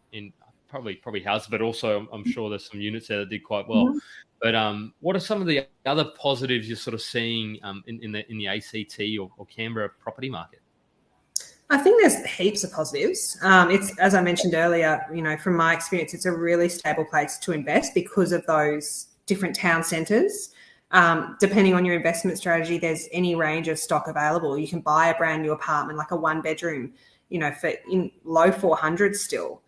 probably houses, but also I'm sure there's some units there that did quite well. Mm-hmm. But what are some of the other positives you're sort of seeing in the ACT or Canberra property market? I think there's heaps of positives. It's, as I mentioned earlier, from my experience, it's a really stable place to invest because of those different town centres. Depending on your investment strategy, there's any range of stock available. You can buy a brand new apartment, like a 1-bedroom, for in low 400s still,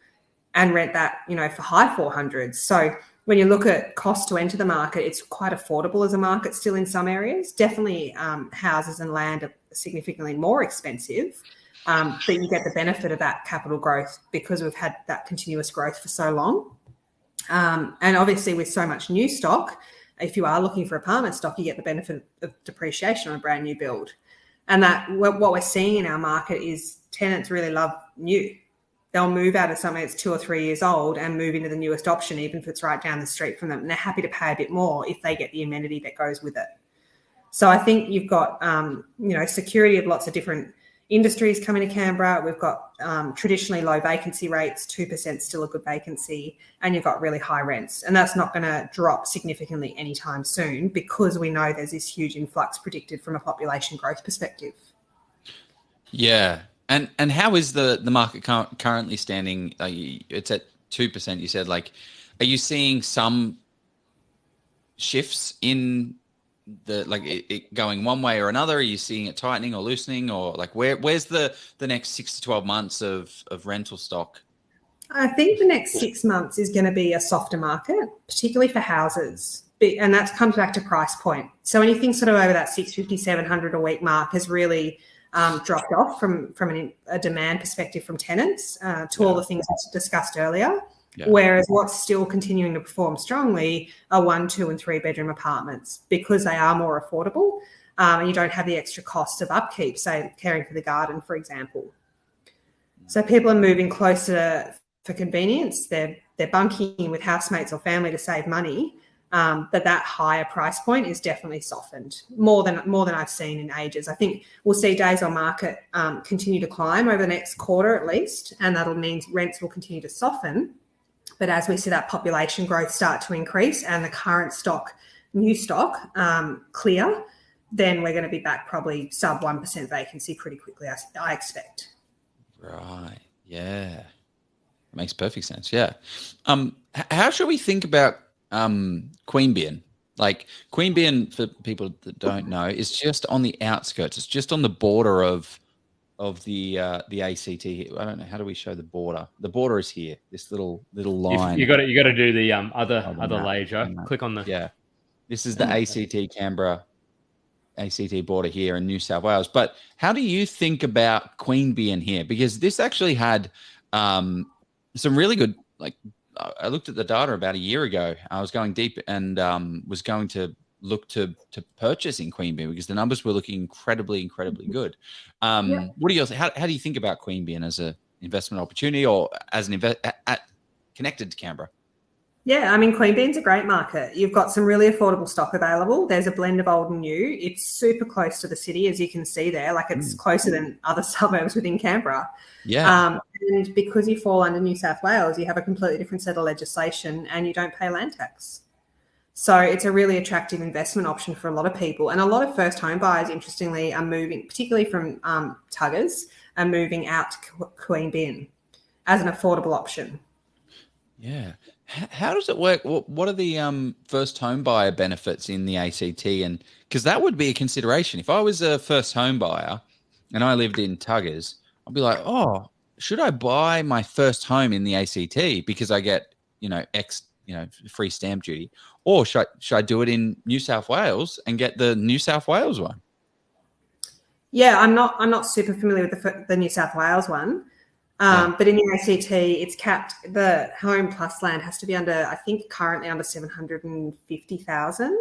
and rent that, for high 400s. So when you look at cost to enter the market, it's quite affordable as a market still in some areas. Definitely houses and land are significantly more expensive, but you get the benefit of that capital growth because we've had that continuous growth for so long. And obviously with so much new stock, if you are looking for apartment stock, you get the benefit of depreciation on a brand new build. And that what we're seeing in our market is tenants really love new. They'll move out of something that's 2 or 3 years old and move into the newest option, even if it's right down the street from them. And they're happy to pay a bit more if they get the amenity that goes with it. So I think you've got, security of lots of different industries coming to Canberra. We've got traditionally low vacancy rates, 2% still a good vacancy, and you've got really high rents. And that's not going to drop significantly anytime soon because we know there's this huge influx predicted from a population growth perspective. Yeah. And how is the market currently standing? It's at 2%. You said, like, are you seeing some shifts in the, like, it going one way or another? Are you seeing it tightening or loosening, or like where's the next 6 to 12 months of rental stock? I think the next 6 months is going to be a softer market, particularly for houses. And that comes back to price point. So anything sort of over that 650, 700 a week mark has really dropped off from a demand perspective from tenants to all the things discussed earlier. Yeah. Whereas what's still continuing to perform strongly are 1, 2, and 3 bedroom apartments, because they are more affordable and you don't have the extra cost of upkeep, say caring for the garden, for example. So people are moving closer for convenience. They're bunking with housemates or family to save money. But that higher price point is definitely softened more than I've seen in ages. I think we'll see days on market continue to climb over the next quarter at least, and that'll mean rents will continue to soften. But as we see that population growth start to increase and the current new stock clear, then we're going to be back probably sub 1% vacancy pretty quickly, I expect. Right. Yeah. Makes perfect sense. Yeah. How should we think about Queanbeyan? Like, Queanbeyan, for people that don't know, is just on the outskirts. It's just on the border of the ACT. I don't know, how do we show the border? The border is here. This little line. You got to do the other layer, Joe. Click on the. Yeah. This is the ACT Canberra ACT border here in New South Wales. But how do you think about Queanbeyan here? Because this actually had some really good, like, I looked at the data about a year ago. I was going deep and was going to look to purchase in Queanbeyan because the numbers were looking incredibly good. What do you, how do you think about Queanbeyan as an investment opportunity, or as an connected to Canberra? Yeah, I mean, Queanbeyan's a great market. You've got some really affordable stock available. There's a blend of old and new. It's super close to the city, as you can see there. Like, it's closer than other suburbs within Canberra. Yeah. And because you fall under New South Wales, you have a completely different set of legislation and you don't pay land tax. So it's a really attractive investment option for a lot of people. And a lot of first home buyers, interestingly, are moving, particularly from Tuggers, are moving out to Queanbeyan as an affordable option. Yeah. How does it work? What are the first home buyer benefits in the ACT? And because that would be a consideration. If I was a first home buyer and I lived in Tuggers, I'd be like, oh, should I buy my first home in the ACT because I get, free stamp duty, or should I do it in New South Wales and get the New South Wales one? Yeah, I'm not super familiar with the New South Wales one. But in the ACT, it's capped. The home plus land has to be under, I think, currently under 750,000.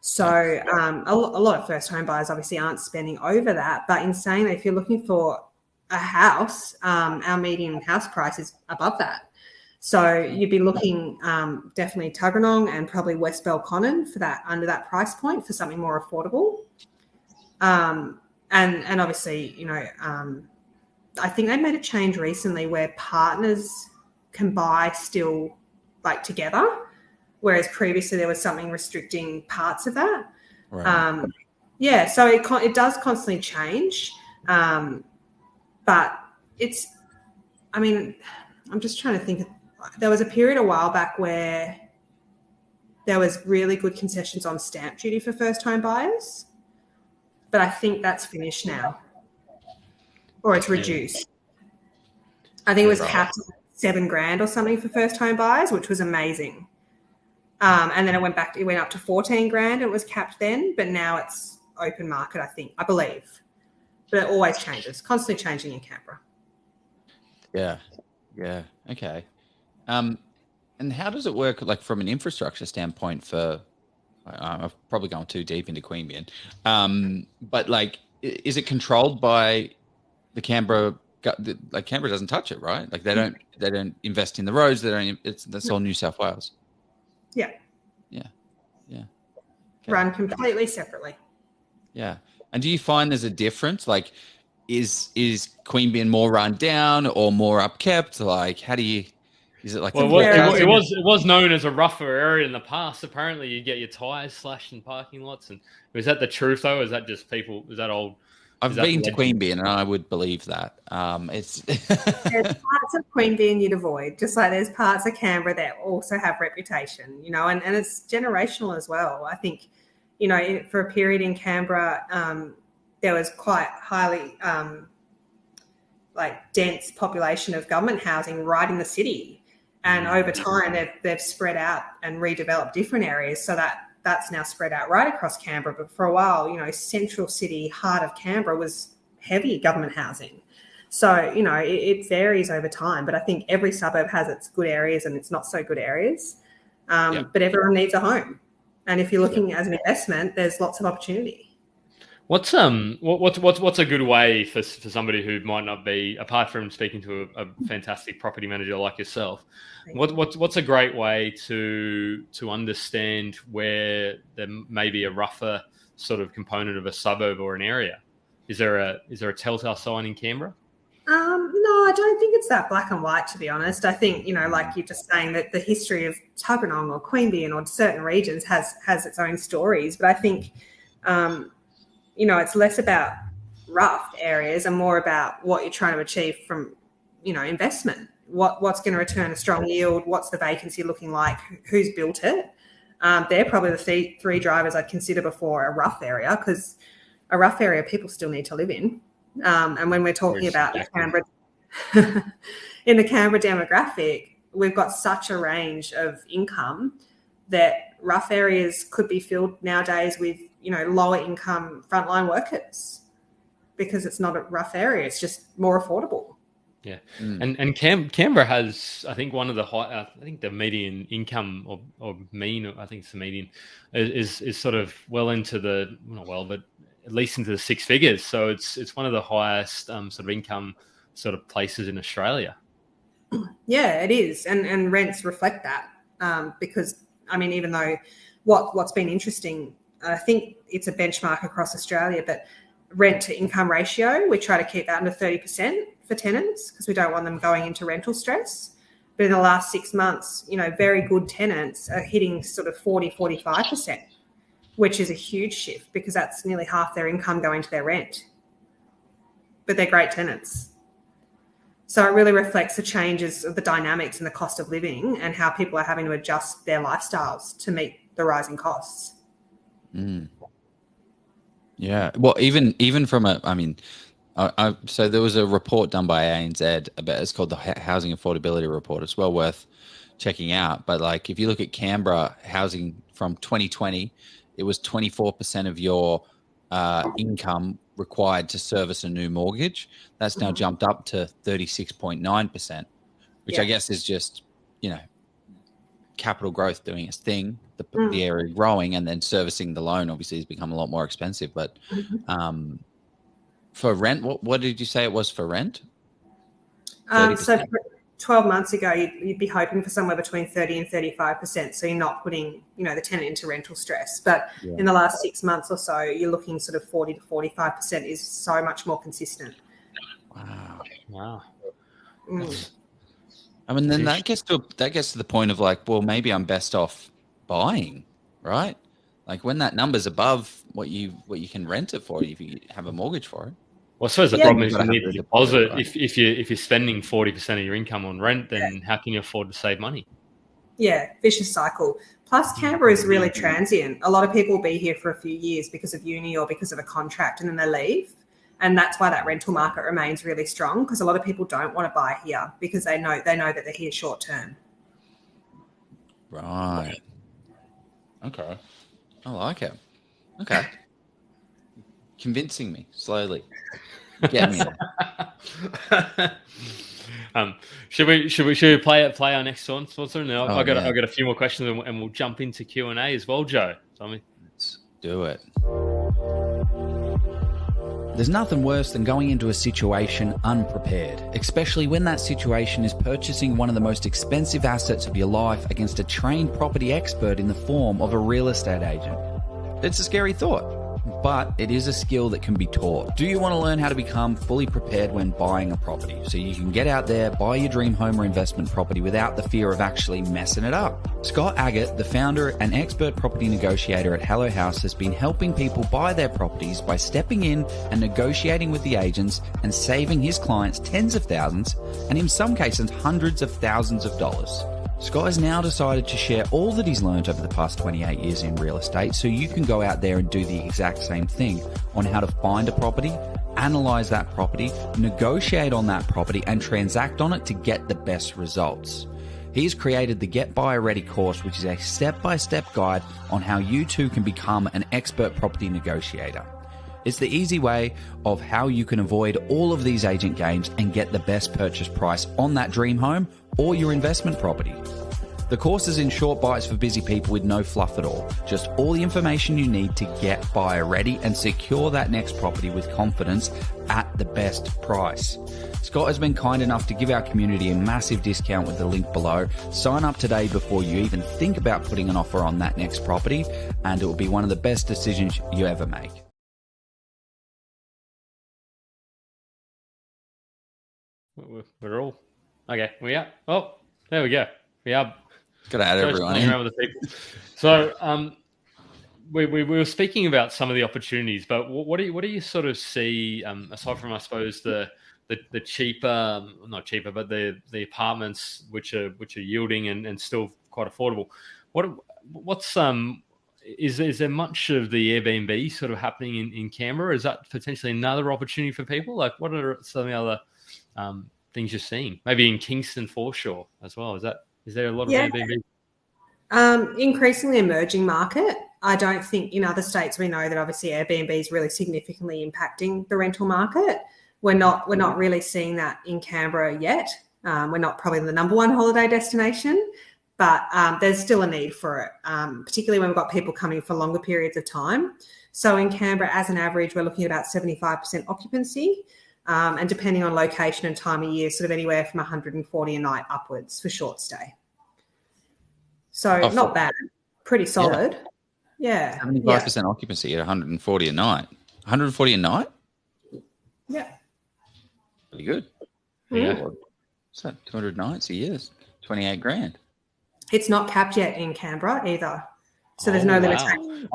So a lot of first home buyers obviously aren't spending over that. But in saying that, if you're looking for a house, our median house price is above that. So you'd be looking definitely Tuggeranong and probably West Belconnen for that, under that price point, for something more affordable. And obviously, I think they made a change recently where partners can buy still, like, together, whereas previously there was something restricting parts of that. Right. So it does constantly change, but it's, I mean, I'm just trying to think. There was a period a while back where there was really good concessions on stamp duty for first home buyers, but I think that's finished now. Or it's reduced. I think it was capped at $7,000 or something for first home buyers, which was amazing. And then it went up to $14,000. It was capped then, but now it's open market, I believe. But it always changes, constantly changing in Canberra. Yeah. Okay. And how does it work, like, from an infrastructure standpoint for, I've probably gone too deep into Queanbeyan, but, like, is it controlled by the Canberra? Like, Canberra doesn't touch it, right? Like, they don't invest in the roads. That's all New South Wales. Yeah. Okay. Run completely separately. Yeah. And do you find there's a difference? Like, is Queanbeyan more run down or more upkept? Like, how do you? Is it like? Well, it was known as a rougher area in the past. Apparently, you get your tires slashed in parking lots. And was that the truth though? Is that just people? Is that old I've been to Queanbeyan, and I would believe that. It's There's parts of Queanbeyan you'd avoid, just like there's parts of Canberra that also have reputation, you know, and it's generational as well. I think, you know, for a period in Canberra, there was quite highly dense population of government housing right in the city, and over time they've spread out and redeveloped different areas, so that's now spread out right across Canberra. But for a while, you know, central city, heart of Canberra was heavy government housing. So, you know, it varies over time, but I think every suburb has its good areas and its not so good areas. But everyone needs a home. And if you're looking as an investment, there's lots of opportunity. What's a good way for somebody who might not be, apart from speaking to a fantastic property manager like yourself, what's a great way to understand where there may be a rougher sort of component of a suburb or an area? Is there a telltale sign in Canberra? No, I don't think it's that black and white, to be honest. I think, you know, like you're just saying, that the history of Tuggeranong or Queanbeyan or certain regions has its own stories. But I think, you know, it's less about rough areas and more about what you're trying to achieve from, you know, investment. What's going to return a strong yield? What's the vacancy looking like? Who's built it? They're probably the three drivers I'd consider before a rough area, because a rough area people still need to live in. And when we're talking about the Canberra, in the Canberra demographic, we've got such a range of income that rough areas could be filled nowadays with, you know, lower income frontline workers, because it's not a rough area. It's just more affordable. Yeah. And Canberra has, I think, one of the high, I think the median income or mean, I think it's the median, is sort of well into the, not well, but at least into the six figures. So it's one of the highest sort of income sort of places in Australia. Yeah, it is. And rents reflect that, because, I mean, even though what's been interesting, I think it's a benchmark across Australia, but rent to income ratio, we try to keep that under 30% for tenants, because we don't want them going into rental stress. But in the last 6 months, you know, very good tenants are hitting sort of 45%, which is a huge shift, because that's nearly half their income going to their rent. But they're great tenants. So it really reflects the changes of the dynamics and the cost of living and how people are having to adjust their lifestyles to meet the rising costs. Yeah. Well, even from so there was a report done by ANZ about, it's called the Housing Affordability Report. It's well worth checking out. But like, if you look at Canberra housing from 2020, it was 24% of your income required to service a new mortgage. That's now jumped up to 36.9%, which I guess is just, you know, capital growth doing its thing, the area growing, and then servicing the loan obviously has become a lot more expensive. But for rent, what did you say it was for rent? So 12 months ago, you'd be hoping for somewhere between 30 and 35%. So you're not putting, you know, the tenant into rental stress. But in the last 6 months or so, you're looking sort of 40 to 45% is so much more consistent. Wow. I mean, then that gets to the point of like, well, maybe I'm best off buying, right? Like when that number's above what you can rent it for, if you have a mortgage for it. Well, I suppose the problem is you need to deposit. Right? If you're spending 40% of your income on rent, then how can you afford to save money? Yeah, vicious cycle. Plus, Canberra is really transient. A lot of people will be here for a few years because of uni or because of a contract, and then they leave. And that's why that rental market remains really strong, because a lot of people don't want to buy here because they know that they're here short term. Right. Okay. I like it. Okay. Convincing me slowly. Get me. Should we play our next one? No, I got a few more questions, and we'll jump into Q&A as well, Joe. Let's do it. There's nothing worse than going into a situation unprepared, especially when that situation is purchasing one of the most expensive assets of your life against a trained property expert in the form of a real estate agent. It's a scary thought. but it is a skill that can be taught. Do you want to learn how to become fully prepared when buying a property so you can get out there, buy your dream home or investment property without the fear of actually messing it up? Scott Agate, the founder and expert property negotiator at Hello House, has been helping people buy their properties by stepping in and negotiating with the agents and saving his clients tens of thousands and in some cases hundreds of thousands of dollars. Scott has now decided to share all that he's learned over the past 28 years in real estate so you can go out there and do the exact same thing on how to find a property, analyze that property, negotiate on that property, and transact on it to get the best results. He's created the Get Buyer Ready course, which is a step-by-step guide on how you too can become an expert property negotiator. It's the easy way of how you can avoid all of these agent games and get the best purchase price on that dream home or your investment property. The course is in short bites for busy people with no fluff at all. Just all the information you need to get buyer ready and secure that next property with confidence at the best price. Scott has been kind enough to give our community a massive discount with the link below. Sign up today before you even think about putting an offer on that next property, and it will be one of the best decisions you ever make. We're all okay. We are. Oh, there we go. We are. Got to add everyone in. Around with the people. So, we were speaking about some of the opportunities, but what do you sort of see aside from, I suppose, the cheaper, not cheaper, but the apartments which are yielding and still quite affordable. What's is there much of the Airbnb sort of happening in Canberra? Is that potentially another opportunity for people? Like, what are some of the other things you're seeing? Maybe in Kingston Foreshore as well. Is there a lot of Airbnb? Increasingly emerging market. I don't think in other states we know that obviously Airbnb is really significantly impacting the rental market. We're not really seeing that in Canberra yet. We're not probably the number one holiday destination, but there's still a need for it, particularly when we've got people coming for longer periods of time. So in Canberra, as an average, we're looking at about 75% occupancy. And depending on location and time of year, sort of anywhere from 140 a night upwards for short stay. So not bad, pretty solid. Yeah. 75% occupancy at 140 a night. 140 a night? Yeah. Pretty good. Yeah. What's that? 200 nights a year? 28 grand. It's not capped yet in Canberra either. So there's no limitation.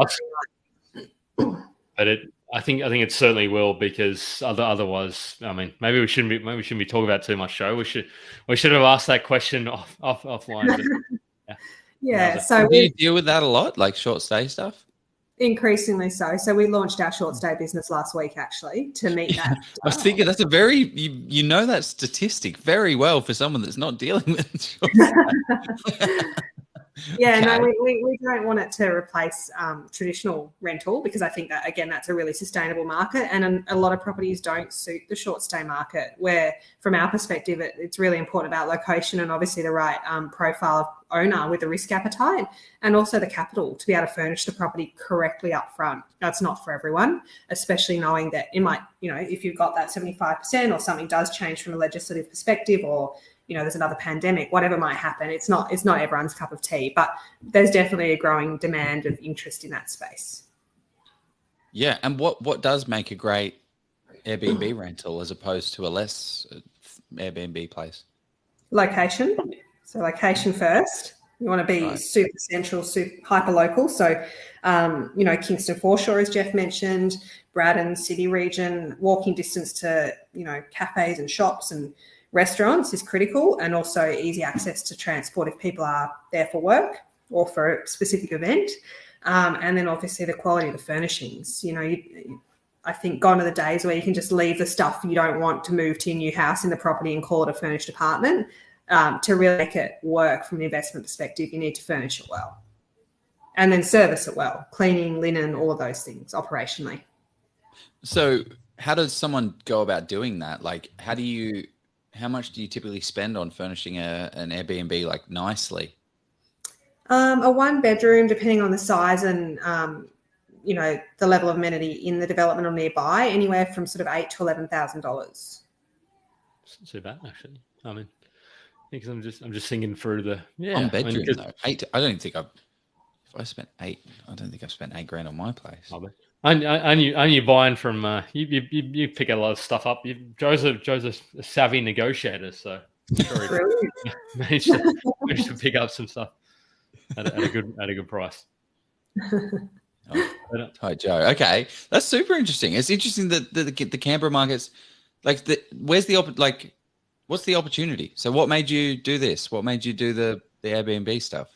But I think it certainly will, because otherwise, I mean, maybe we shouldn't be talking about too much, Joe. We should have asked that question offline. Yeah. So do you deal with that a lot, like short stay stuff? Increasingly so. So we launched our short stay business last week, actually, to meet that. I was thinking that's a very you know that statistic very well for someone that's not dealing with short stay. Yeah, okay. No, we don't want it to replace traditional rental, because I think that, again, that's a really sustainable market, and a lot of properties don't suit the short stay market, where from our perspective it's really important about location and obviously the right profile of owner with a risk appetite, and also the capital to be able to furnish the property correctly up front. That's not for everyone, especially knowing that it might, if you've got that 75% or something does change from a legislative perspective, or there's another pandemic, whatever might happen. It's not everyone's cup of tea, but there's definitely a growing demand of interest in that space. Yeah. And what does make a great Airbnb rental as opposed to a less Airbnb place? Location. So location first. You want to be super central, super hyper local. So, Kingston Foreshore, as Jeff mentioned, Braddon City region, walking distance to, cafes and shops and restaurants is critical, and also easy access to transport if people are there for work or for a specific event. And then obviously the quality of the furnishings. I think gone are the days where you can just leave the stuff you don't want to move to your new house in the property and call it a furnished apartment. To really make it work from an investment perspective, you need to furnish it well and then service it well, cleaning, linen, all of those things operationally. So how does someone go about doing that? Like, how much do you typically spend on furnishing an Airbnb like nicely? A one bedroom, depending on the size and, the level of amenity in the development or nearby, anywhere from sort of $8,000 to $11,000. It's not too bad, actually. I mean, because I'm just thinking through the one bedroom though. I don't think if I spent 8. I don't think I've spent $8,000 on my place. And you buying from you pick a lot of stuff up. Joe's a savvy negotiator, so I'm sure he managed to pick up some stuff at a good price. Hi, Joe. Okay, that's super interesting. It's interesting that the Canberra markets, like, what's the opportunity? So, what made you do this? What made you do the Airbnb stuff?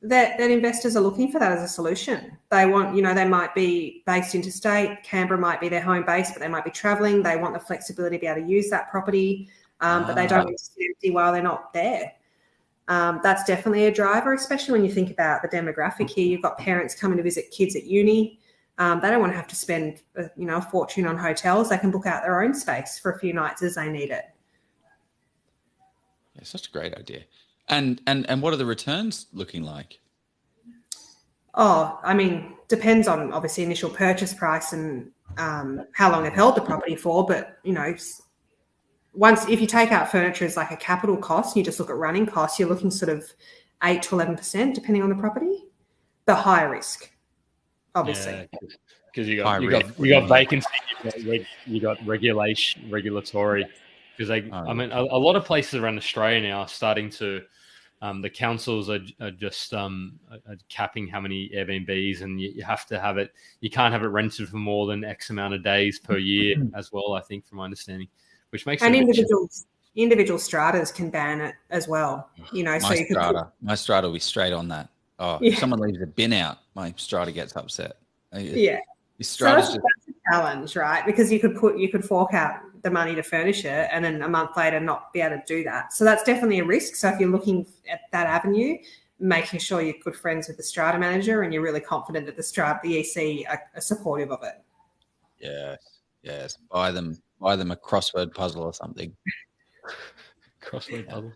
That investors are looking for that as a solution. They want, they might be based interstate. Canberra might be their home base, but they might be traveling. They want the flexibility to be able to use that property, but they don't want to sit empty while they're not there. That's definitely a driver, especially when you think about the demographic here. You've got parents coming to visit kids at uni. They don't want to have to spend, a fortune on hotels. They can book out their own space for a few nights as they need it. Yeah, such a great idea. And what are the returns looking like? Oh, I mean, depends on obviously initial purchase price and how long they've held the property for. But, if you take out furniture as like a capital cost, you just look at running costs, you're looking sort of 8 to 11%, depending on the property. The higher risk, obviously. Because you got vacancy, you got regulatory. Because a lot of places around Australia now are starting to, the councils are just are capping how many Airbnbs, and you have to have it. You can't have it rented for more than X amount of days per year as well, I think, from my understanding, which makes it individual stratas can ban it as well. My strata will be straight on that. If someone leaves a bin out, my strata gets upset. Yeah. So that's a challenge, right? Because you could fork out the money to furnish it and then a month later not be able to do that. So that's definitely a risk. So if you're looking at that avenue, making sure you're good friends with the strata manager and you're really confident that the EC are supportive of it. Yes. Buy them a crossword puzzle or something. Crossword puzzle.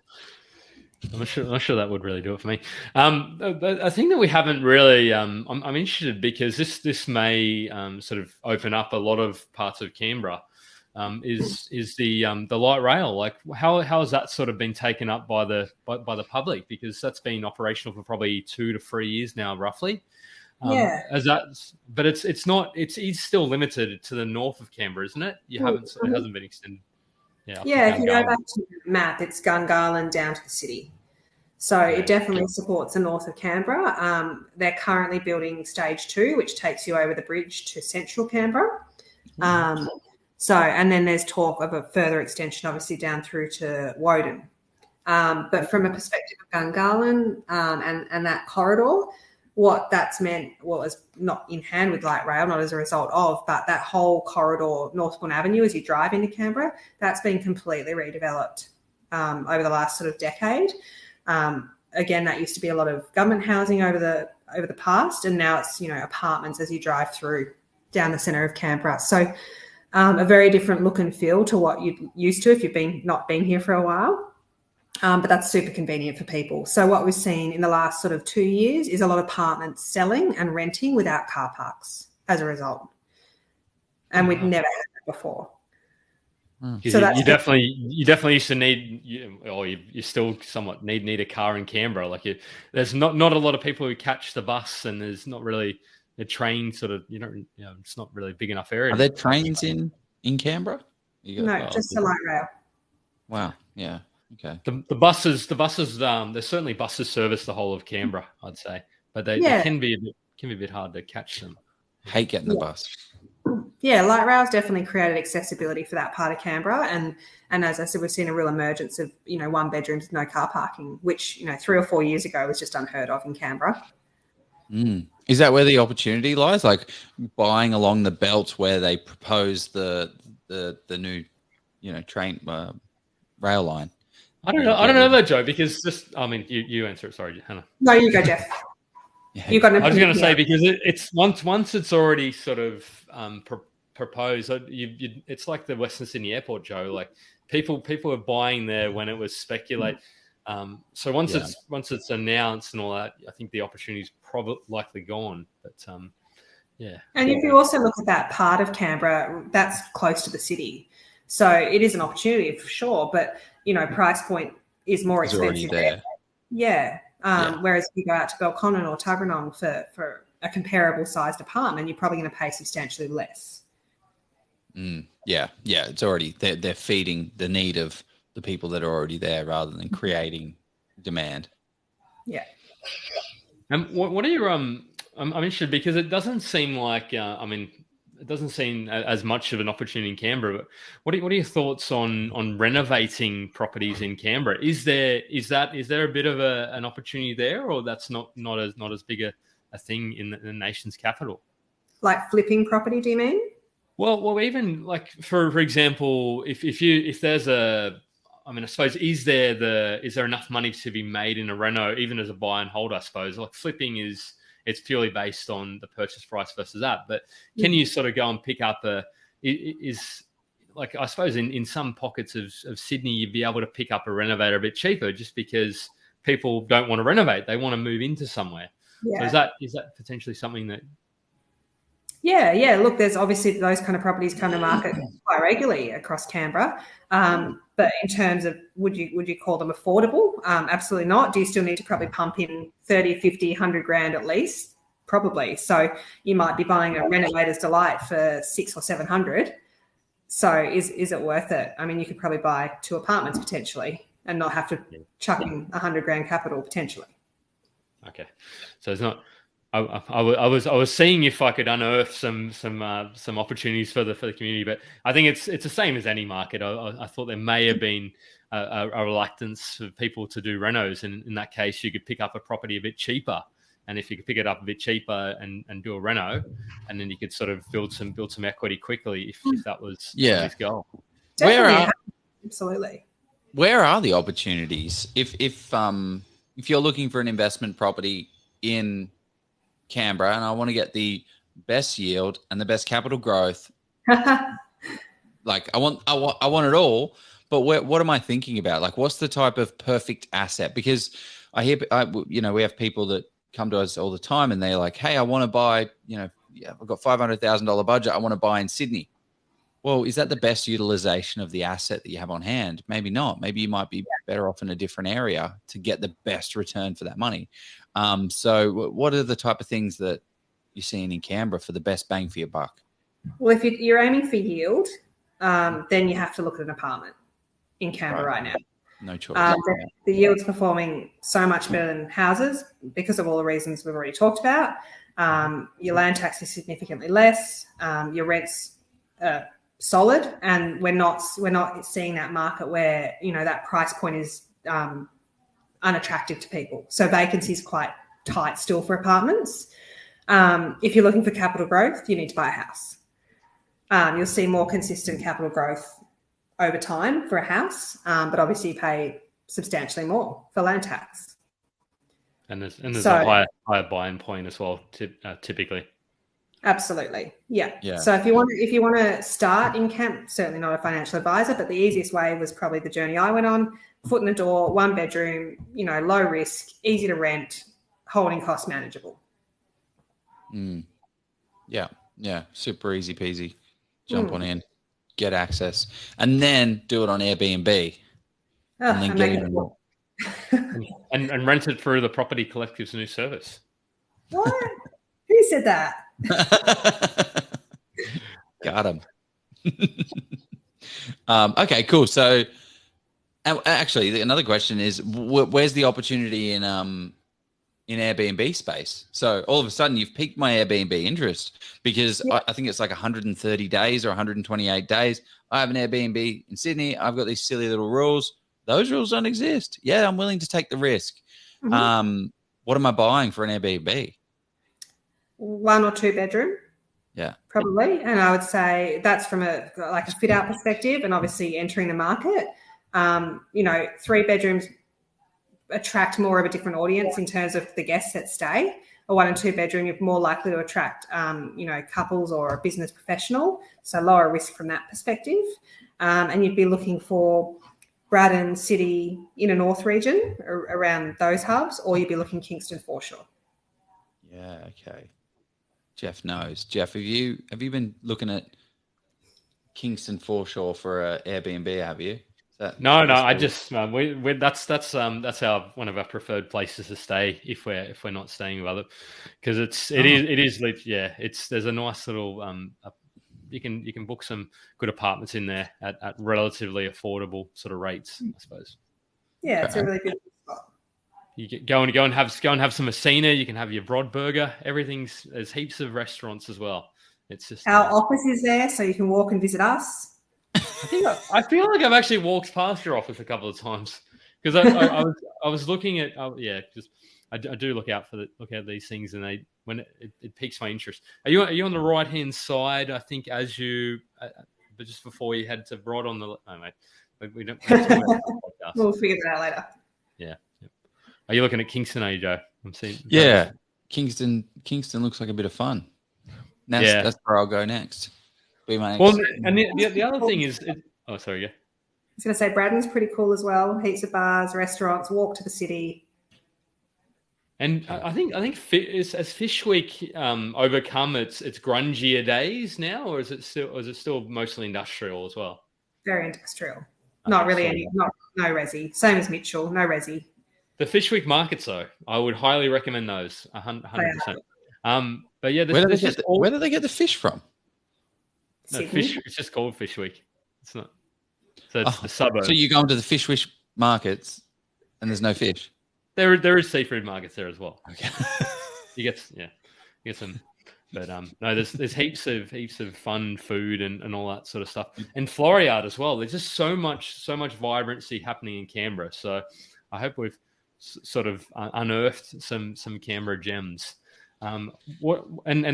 I'm not sure that would really do it for me. I think that we haven't really. I'm interested because this may sort of open up a lot of parts of Canberra. Is the light rail, like how has that sort of been taken up by the public, because that's been operational for probably 2 to 3 years now, roughly. But it's still limited to the north of Canberra, isn't it? It hasn't been extended. Yeah, if you go back to the map, it's Gungahlin down to the city. So it definitely supports the north of Canberra. They're currently building stage 2, which takes you over the bridge to central Canberra. And then there's talk of a further extension, obviously, down through to Woden. But from a perspective of Gungahlin and that corridor, what that's meant, is not in hand with light rail, not as a result of, but that whole corridor, Northbourne Avenue, as you drive into Canberra, that's been completely redeveloped over the last sort of decade. Again, that used to be a lot of government housing over the past, and now it's apartments as you drive through down the centre of Canberra. So a very different look and feel to what you're used to if you've not been here for a while. But that's super convenient for people. So what we've seen in the last sort of 2 years is a lot of apartments selling and renting without car parks as a result. And we'd never had that before. So you definitely used to need, you still somewhat need a car in Canberra. Like there's not a lot of people who catch the bus, and there's not really a train sort of, it's not really a big enough area. Are there trains in Canberra? No, just a light rail. Wow. Yeah. Okay. The buses, there's certainly buses service the whole of Canberra, I'd say, but they can be a bit hard to catch them. Hate getting the bus. Yeah, light rail's definitely created accessibility for that part of Canberra, and as I said, we've seen a real emergence of one bedrooms, no car parking, which 3 or 4 years ago was just unheard of in Canberra. Is that where the opportunity lies? Like buying along the belt where they propose the new train rail line? I don't know though, Joe, because you answer it. Sorry, Hannah. No, you go, Jeff. I was going to say, because it's once it's already sort of proposed, it's like the Western Sydney Airport, Joe. Like people are buying there when it was speculate. So once it's announced and all that, I think the opportunity is probably likely gone. But And if you also look at that part of Canberra, that's close to the city, so it is an opportunity for sure. But price point is more expensive there. Yeah, Whereas if you go out to Belconnen or Tuggeranong for a comparable sized apartment, you're probably going to pay substantially less. Yeah. It's already they're feeding the need of the people that are already there rather than creating demand. Yeah. And what are your I'm interested because it doesn't seem like it doesn't seem as much of an opportunity in Canberra. But what are your thoughts on renovating properties in Canberra? Is there a bit of an opportunity there, or that's not as big a thing in the nation's capital? Like flipping property, do you mean? Well, even like for example, if there's I suppose is there enough money to be made in a reno, even as a buy and hold? I suppose like flipping it's purely based on the purchase price versus that. But can you sort of go and pick up I suppose in some pockets of Sydney, you'd be able to pick up a renovator a bit cheaper just because people don't want to renovate; they want to move into somewhere. Yeah. So is that potentially something that? Yeah. Look, there's obviously those kind of properties come to market quite regularly across Canberra. But in terms of would you call them affordable? Absolutely not. Do you still need to probably pump in 30, 50, 100 grand at least? Probably. So you might be buying a renovator's delight for 600 or 700. So is it worth it? I mean, you could probably buy 2 apartments potentially and not have to chuck in 100 grand capital potentially. Okay. So it's not. I was seeing if I could unearth some opportunities for the community, but I think it's the same as any market. I thought there may have been a reluctance for people to do renos, and in that case, you could pick up a property a bit cheaper. And if you could pick it up a bit cheaper and do a reno, and then you could sort of build some equity quickly if that was his goal. Absolutely. Where are the opportunities if you're looking for an investment property in Canberra and I want to get the best yield and the best capital growth? Like I want it all, but what am I thinking about? Like, what's the type of perfect asset? Because we have people that come to us all the time and they're like, hey, I want to buy, I've got $500,000 budget. I want to buy in Sydney. Well, is that the best utilization of the asset that you have on hand? Maybe not. Maybe you might be better off in a different area to get the best return for that money. So what are the type of things that you're seeing in Canberra for the best bang for your buck? Well, if you're aiming for yield, then you have to look at an apartment in Canberra right now. No choice. The yield's performing so much better than houses because of all the reasons we've already talked about. Your land tax is significantly less. Your rent's solid, and we're not seeing that market where that price point is unattractive to people. So vacancy is quite tight still for apartments. If you're looking for capital growth, you need to buy a house. You'll see more consistent capital growth over time for a house, but obviously you pay substantially more for land tax. And there's a higher buy-in point as well, typically. Absolutely, yeah. So if you want to start in camp, certainly not a financial advisor, but the easiest way was probably the journey I went on: foot in the door, 1 bedroom, low risk, easy to rent, holding cost manageable. Yeah, super easy peasy. Jump on in, get access, and then do it on Airbnb, and then get even more. and rent it through the Property Collective's new service. What? Who said that? Got him. Okay, cool. So actually, another question is, where's the opportunity in Airbnb space? So all of a sudden you've piqued my Airbnb interest because I think it's like 130 days or 128 days. I have an Airbnb in Sydney. I've got these silly little rules. Those rules don't exist. Yeah, I'm willing to take the risk. What am I buying for an Airbnb? 1 or 2 bedroom. Yeah, probably. And I would say that's from a fit out perspective, and obviously entering the market. 3 bedrooms attract more of a different audience in terms of the guests that stay. A 1 and 2 bedroom, you're more likely to attract, couples or a business professional, so lower risk from that perspective. And you'd be looking for Braddon, City, inner north region around those hubs, or you'd be looking Kingston foreshore. Yeah, okay. Jeff knows. Jeff, have you been looking at Kingston foreshore for Airbnb? Have you? No. I just that's our one of our preferred places to stay if we're not staying with other, because it is yeah. There's a nice little you can book some good apartments in there at relatively affordable sort of rates, I suppose. Yeah, it's a really good spot. You can go and have some Messina. You can have your Brod burger. There's heaps of restaurants as well. It's just our office is there, so you can walk and visit us. I feel like I've actually walked past your office a couple of times, because I was looking at because I do look out these things, and it piques my interest. Are you on the right hand side? I think as you but just before you head to Brod on the mate, we don't. We'll figure that out later. Yeah. Are you looking at Kingston, are you, Joe? I'm seeing. Yeah, Kingston looks like a bit of fun. That's where I'll go next. Be my next. Well, and the other thing is, sorry, yeah. I was going to say Braddon's pretty cool as well. Heaps of bars, restaurants, walk to the city. And I think has Fish Week overcome its grungier days now, or is it still mostly industrial as well? Very industrial. Not really no resi. Same as Mitchell, no resi. The Fish Week markets, though, I would highly recommend those 100%. But yeah, where do they get the fish from? No, it's just called Fish Week. It's not. So it's the suburb. So you go into the fish markets, and there's no fish. There is seafood markets there as well. Okay. you get some, but no, there's heaps of fun food and all that sort of stuff, and Floriade as well. There's just so much vibrancy happening in Canberra. So I hope we've sort of unearthed some Canberra gems. And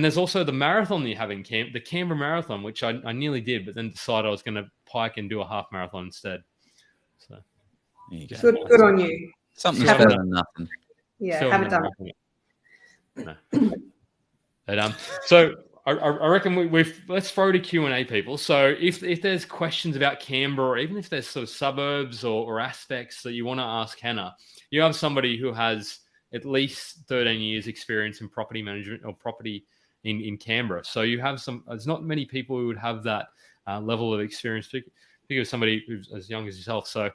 there's also the marathon that you have in the Canberra Marathon, which I nearly did, but then decided I was going to pike and do a half marathon instead. So there you go. Good on you. Something's better than nothing. Yeah, haven't done it. No. But, so I reckon let's throw to Q&A, people. So if there's questions about Canberra, or even if there's sort of suburbs or aspects that you want to ask Hannah, you have somebody who has at least 13 years experience in property management or property in Canberra. So you have there's not many people who would have that level of experience. Think of somebody who's as young as yourself. So,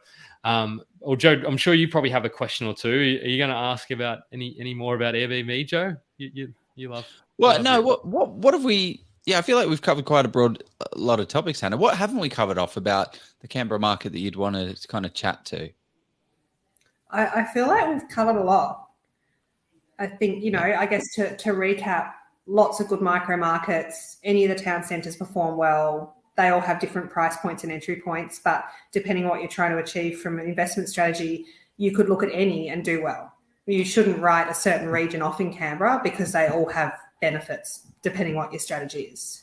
or Joe, I'm sure you probably have a question or two. Are you going to ask about any more about Airbnb, Joe? You love. Well, no. What have we? Yeah, I feel like we've covered quite a lot of topics, Hannah. What haven't we covered off about the Canberra market that you'd want to kind of chat to? I feel like we've covered a lot. I think, I guess to recap, lots of good micro markets. Any of the town centres perform well. They all have different price points and entry points, but depending on what you're trying to achieve from an investment strategy, you could look at any and do well. You shouldn't write a certain region off in Canberra because they all have benefits depending what your strategy is.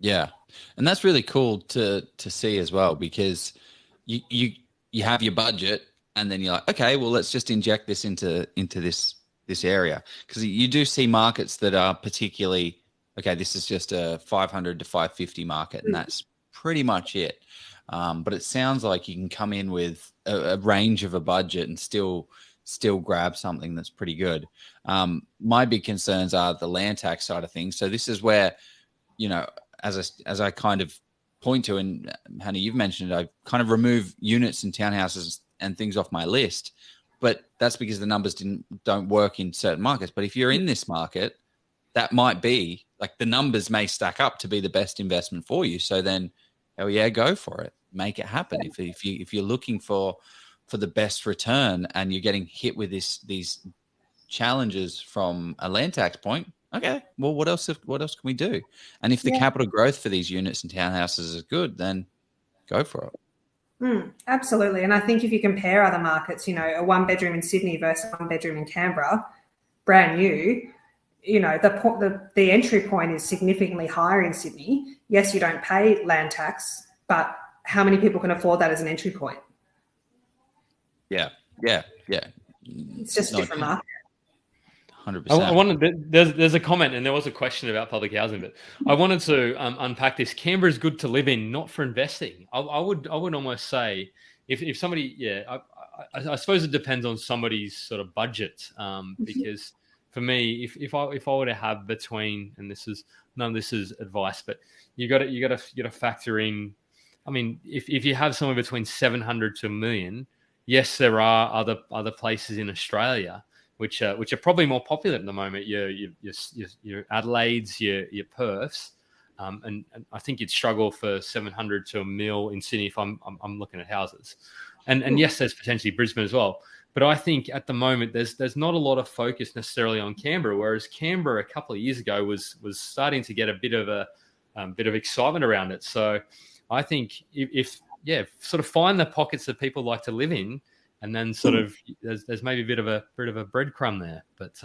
Yeah. And that's really cool to see as well, because you have your budget and then you're like, okay, well, let's just inject this into this area, because you do see markets that are particularly this is just a 500 to 550 market, and that's pretty much it. But it sounds like you can come in with a range of a budget and still grab something that's pretty good. My big concerns are the land tax side of things. So this is where, as I kind of point to, and Hannah, you've mentioned it, I kind of remove units and townhouses and things off my list. But that's because the numbers don't work in certain markets. But if you're in this market, that might be like the numbers may stack up to be the best investment for you. So then, hell yeah, go for it, make it happen. If you're looking for the best return and you're getting hit with these challenges from a land tax point, okay, well, what else can we do? And if the capital growth for these units and townhouses is good, then go for it. Absolutely. And I think if you compare other markets, a one bedroom in Sydney versus one bedroom in Canberra, brand new, the entry point is significantly higher in Sydney. Yes, you don't pay land tax, but how many people can afford that as an entry point? Yeah. It's just a different market. 100%. I wanted. There's a comment, and there was a question about public housing, but I wanted to unpack this. Canberra is good to live in, not for investing. I would almost say if somebody, I suppose it depends on somebody's sort of budget. Because for me, if I were to have between, and none of this is advice, but you got to factor in I mean, if you have somewhere between 700 to a million, yes, there are other places in Australia which are probably more popular at the moment. Your Adelaide's, your Perths, and I think you'd struggle for 700 to a mil in Sydney if I'm looking at houses, and yes, there's potentially Brisbane as well. But I think at the moment there's not a lot of focus necessarily on Canberra, whereas Canberra a couple of years ago was starting to get a bit of excitement around it. So I think if sort of find the pockets that people like to live in, and then sort of there's maybe a bit of a breadcrumb there. But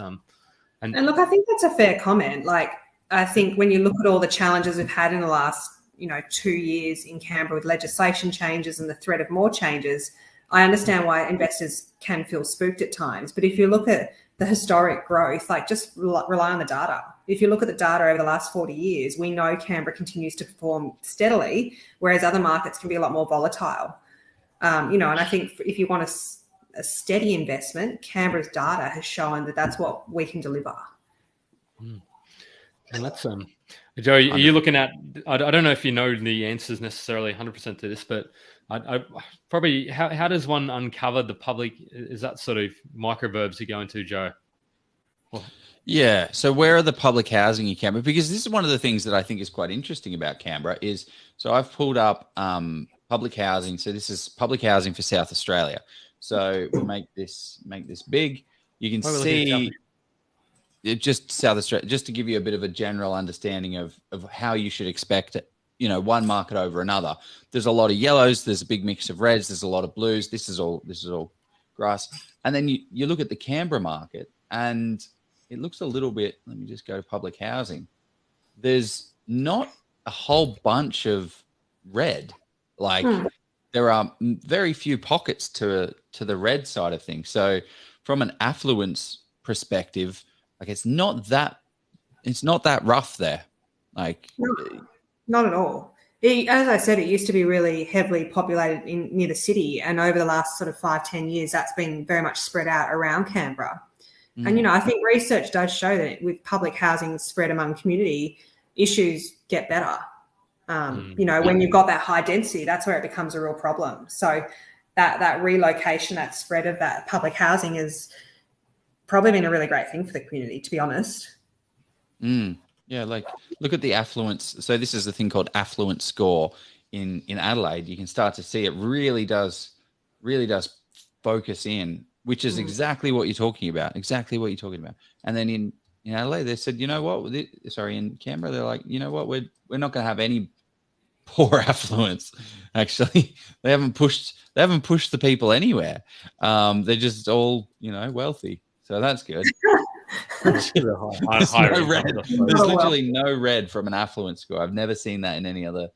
and look, I think that's a fair comment. Like, I think when you look at all the challenges we've had in the last 2 years in Canberra with legislation changes and the threat of more changes, I understand why investors can feel spooked at times. But if you look at the historic growth, like, just rely on the data. If you look at the data over the last 40 years, we know Canberra continues to perform steadily, whereas other markets can be a lot more volatile. And I think if you want a steady investment, Canberra's data has shown that that's what we can deliver. And that's Joe, are you looking at? I don't know if you know the answers necessarily 100% to this, but I probably how does one uncover the public? Is that sort of microverbs you go into, Joe? Yeah. So where are the public housing in Canberra? Because this is one of the things that I think is quite interesting about Canberra is, so I've pulled up public housing. So this is public housing for South Australia. So we make this big. You can see it, just South Australia, just to give you a bit of a general understanding of how you should expect it, one market over another. There's a lot of yellows. There's a big mix of reds. There's a lot of blues. This is all grass. And then you look at the Canberra market, and it looks a little bit, let me just go to public housing. There's not a whole bunch of red. Like, there are very few pockets to the red side of things. So from an affluence perspective, like, it's not that rough there. Like, not at all. As I said, it used to be really heavily populated near the city, and over the last sort of 5-10 years, that's been very much spread out around Canberra. And, I think research does show that with public housing spread among community, issues get better. When you've got that high density, that's where it becomes a real problem. So that relocation, that spread of that public housing has probably been a really great thing for the community, to be honest. Yeah, like, look at the affluence. So this is the thing called affluence score in Adelaide. You can start to see it really does focus in, which is exactly what you're talking about. And then in Adelaide, they said, in Canberra, they're like, we're not going to have any poor affluence. Actually, they haven't pushed the people anywhere. They're just all, wealthy. So that's good. There's no red. There's literally no red from an affluence score. I've never seen that in any other.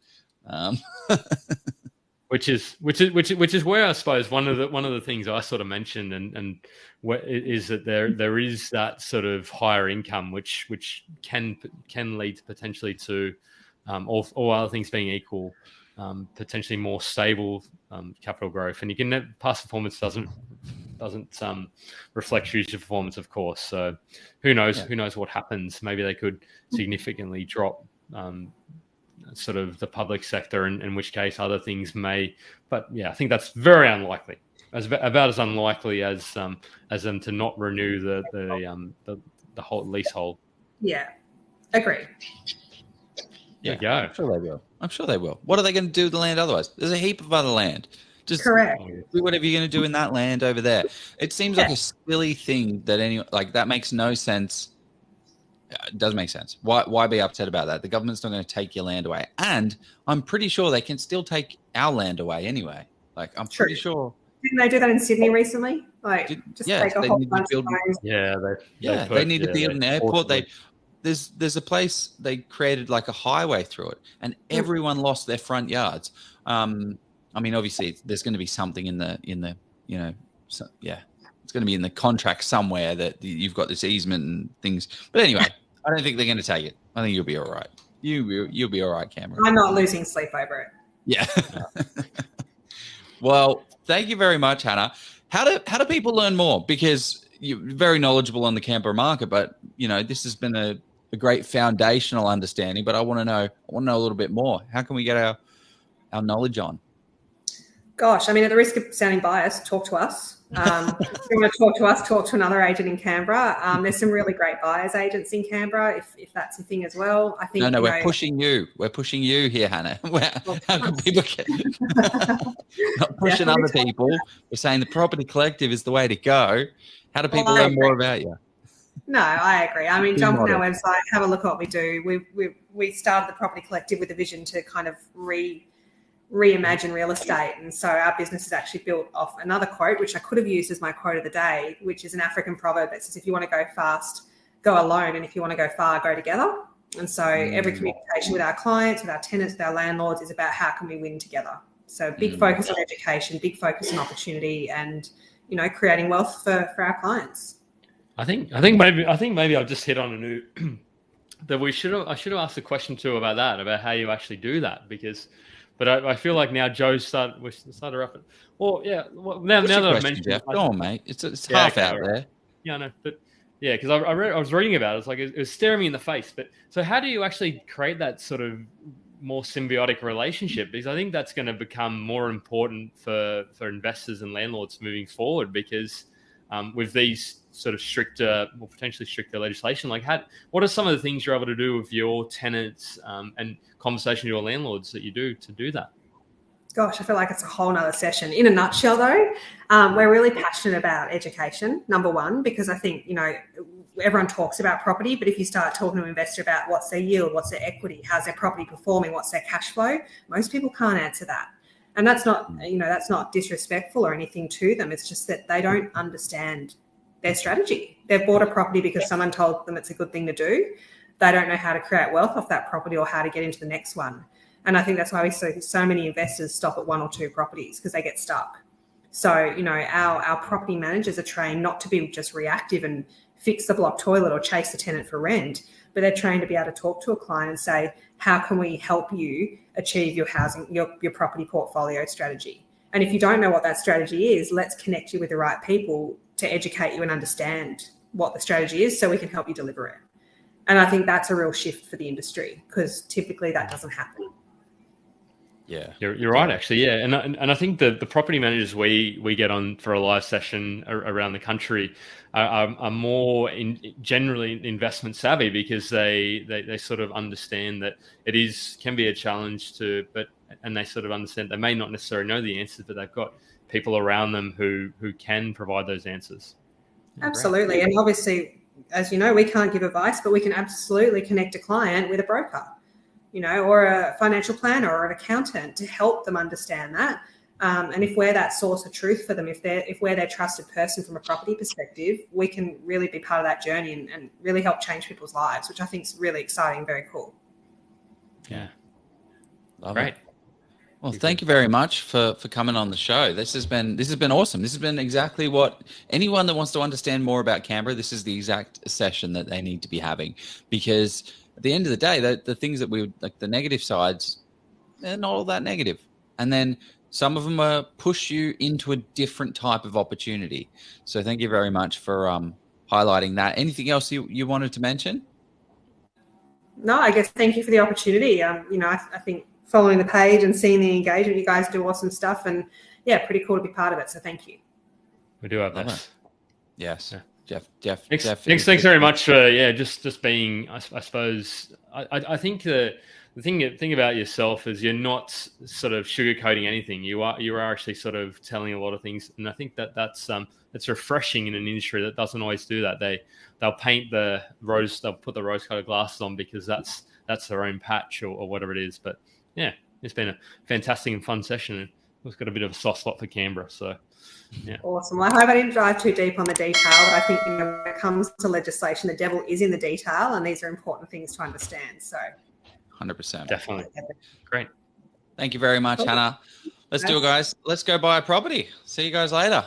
Which is where I suppose one of the things I sort of mentioned and is that there is that sort of higher income which can lead potentially to all other things being equal, potentially more stable capital growth, and you can past performance doesn't reflect future performance, of course. So who knows what happens? Maybe they could significantly drop sort of the public sector, in which case other things may. But yeah, I think that's very unlikely. About as unlikely as them to not renew the whole leasehold. Yeah, agree. Yeah, I'm sure they will. What are they going to do with the land otherwise? There's a heap of other land. Just correct. Do whatever you're going to do in that land over there. It seems like a silly thing that that makes no sense. It does make sense. Why be upset about that? The government's not going to take your land away, and I'm pretty sure they can still take our land away anyway. Like, I'm pretty sure. Didn't they do that in Sydney recently? Like, take a whole bunch of land. They need to build an airport. There's a place they created like a highway through it, and everyone lost their front yards. I mean, obviously, there's going to be something in the it's going to be in the contract somewhere that you've got this easement and things. But anyway, I don't think they're going to take it. I think you'll be all right. You'll be all right, Cameron. I'm not losing sleep over it. Yeah. Well, thank you very much, Hannah. How do people learn more? Because you're very knowledgeable on the Canberra market, but this has been a great foundational understanding. But I want to know a little bit more. How can we get our our knowledge on? Gosh, I mean, at the risk of sounding biased, talk to us. If you want to talk to us, talk to another agent in Canberra. There's some really great buyers agents in Canberra, if that's a thing as well. I think No, we're pushing you. We're pushing you here, Hannah. How can people get not pushing other people? We're saying the Property Collective is the way to go. How do people learn more about you? No, I agree. I mean, jump on our website, have a look at what we do. We started the Property Collective with a vision to kind of reimagine real estate, and so our business is actually built off another quote, which I could have used as my quote of the day, which is an African proverb that says, if you want to go fast, go alone, and if you want to go far, go together. And so every communication with our clients, with our tenants, with our landlords is about how can we win together. So big focus on education, big focus on opportunity, and creating wealth for our clients. I think maybe I've just hit on a new that I should have asked a question too about that, about how you actually do that, because. But I feel like now Joe's started up. Well, yeah. Well, now that I've mentioned, Jeff, go on, mate. It's half out there. Yeah, I know. But yeah, because I was reading about it. It's like it was staring me in the face. But so how do you actually create that sort of more symbiotic relationship? Because I think that's going to become more important for investors and landlords moving forward. Because with these sort of stricter or potentially stricter legislation, like what are some of the things you're able to do with your tenants and conversation with your landlords that you do to do that? Gosh, I feel like it's a whole nother session. In a nutshell though, we're really passionate about education, number one, because I think, everyone talks about property, but if you start talking to an investor about what's their yield, what's their equity, how's their property performing, what's their cash flow, most people can't answer that. And that's not disrespectful or anything to them. It's just that they don't understand their strategy. They've bought a property because someone told them it's a good thing to do. They don't know how to create wealth off that property or how to get into the next one. And I think that's why we see so many investors stop at one or two properties, because they get stuck. So, our property managers are trained not to be just reactive and fix the block toilet or chase the tenant for rent, but they're trained to be able to talk to a client and say, how can we help you achieve your property portfolio strategy? And if you don't know what that strategy is, let's connect you with the right people to educate you and understand what the strategy is so we can help you deliver it. And I think that's a real shift for the industry, because typically that doesn't happen. Yeah, you're right, actually. Yeah, and I think the property managers we get on for a live session around the country are more generally investment savvy, because they sort of understand that can be a challenge and they sort of understand they may not necessarily know the answers, but they've got people around them who can provide those answers. Absolutely, and obviously, as you know, we can't give advice, but we can absolutely connect a client with a broker, or a financial planner or an accountant to help them understand that. And if we're that source of truth for them, if we're their trusted person from a property perspective, we can really be part of that journey and really help change people's lives, which I think is really exciting, very cool. Yeah. Great. Well, thank you very much for coming on the show. This has been awesome. This has been exactly what anyone that wants to understand more about Canberra, this is the exact session that they need to be having, because at the end of the day, the things that we like, the negative sides, they're not all that negative. And then some of them push you into a different type of opportunity. So thank you very much for highlighting that. Anything else you wanted to mention? No, I guess thank you for the opportunity. I think following the page and seeing the engagement, you guys do awesome stuff, and yeah, pretty cool to be part of it. So thank you. We do have that. Yes. Yeah. Jeff. Thanks very much for just being. I suppose I think the thing about yourself is you're not sort of sugarcoating anything. You are actually sort of telling a lot of things, and I think that's refreshing in an industry that doesn't always do that. They'll paint they'll put the rose-colored glasses on because that's their own patch or whatever it is. But yeah, it's been a fantastic and fun session, and we've got a bit of a soft spot for Canberra. So yeah. Awesome. Well, I hope I didn't dive too deep on the detail, but I think when it comes to legislation, the devil is in the detail, and these are important things to understand. So 100%. Definitely. Great. Thank you very much, Hannah. Let's do it, guys. Let's go buy a property. See you guys later.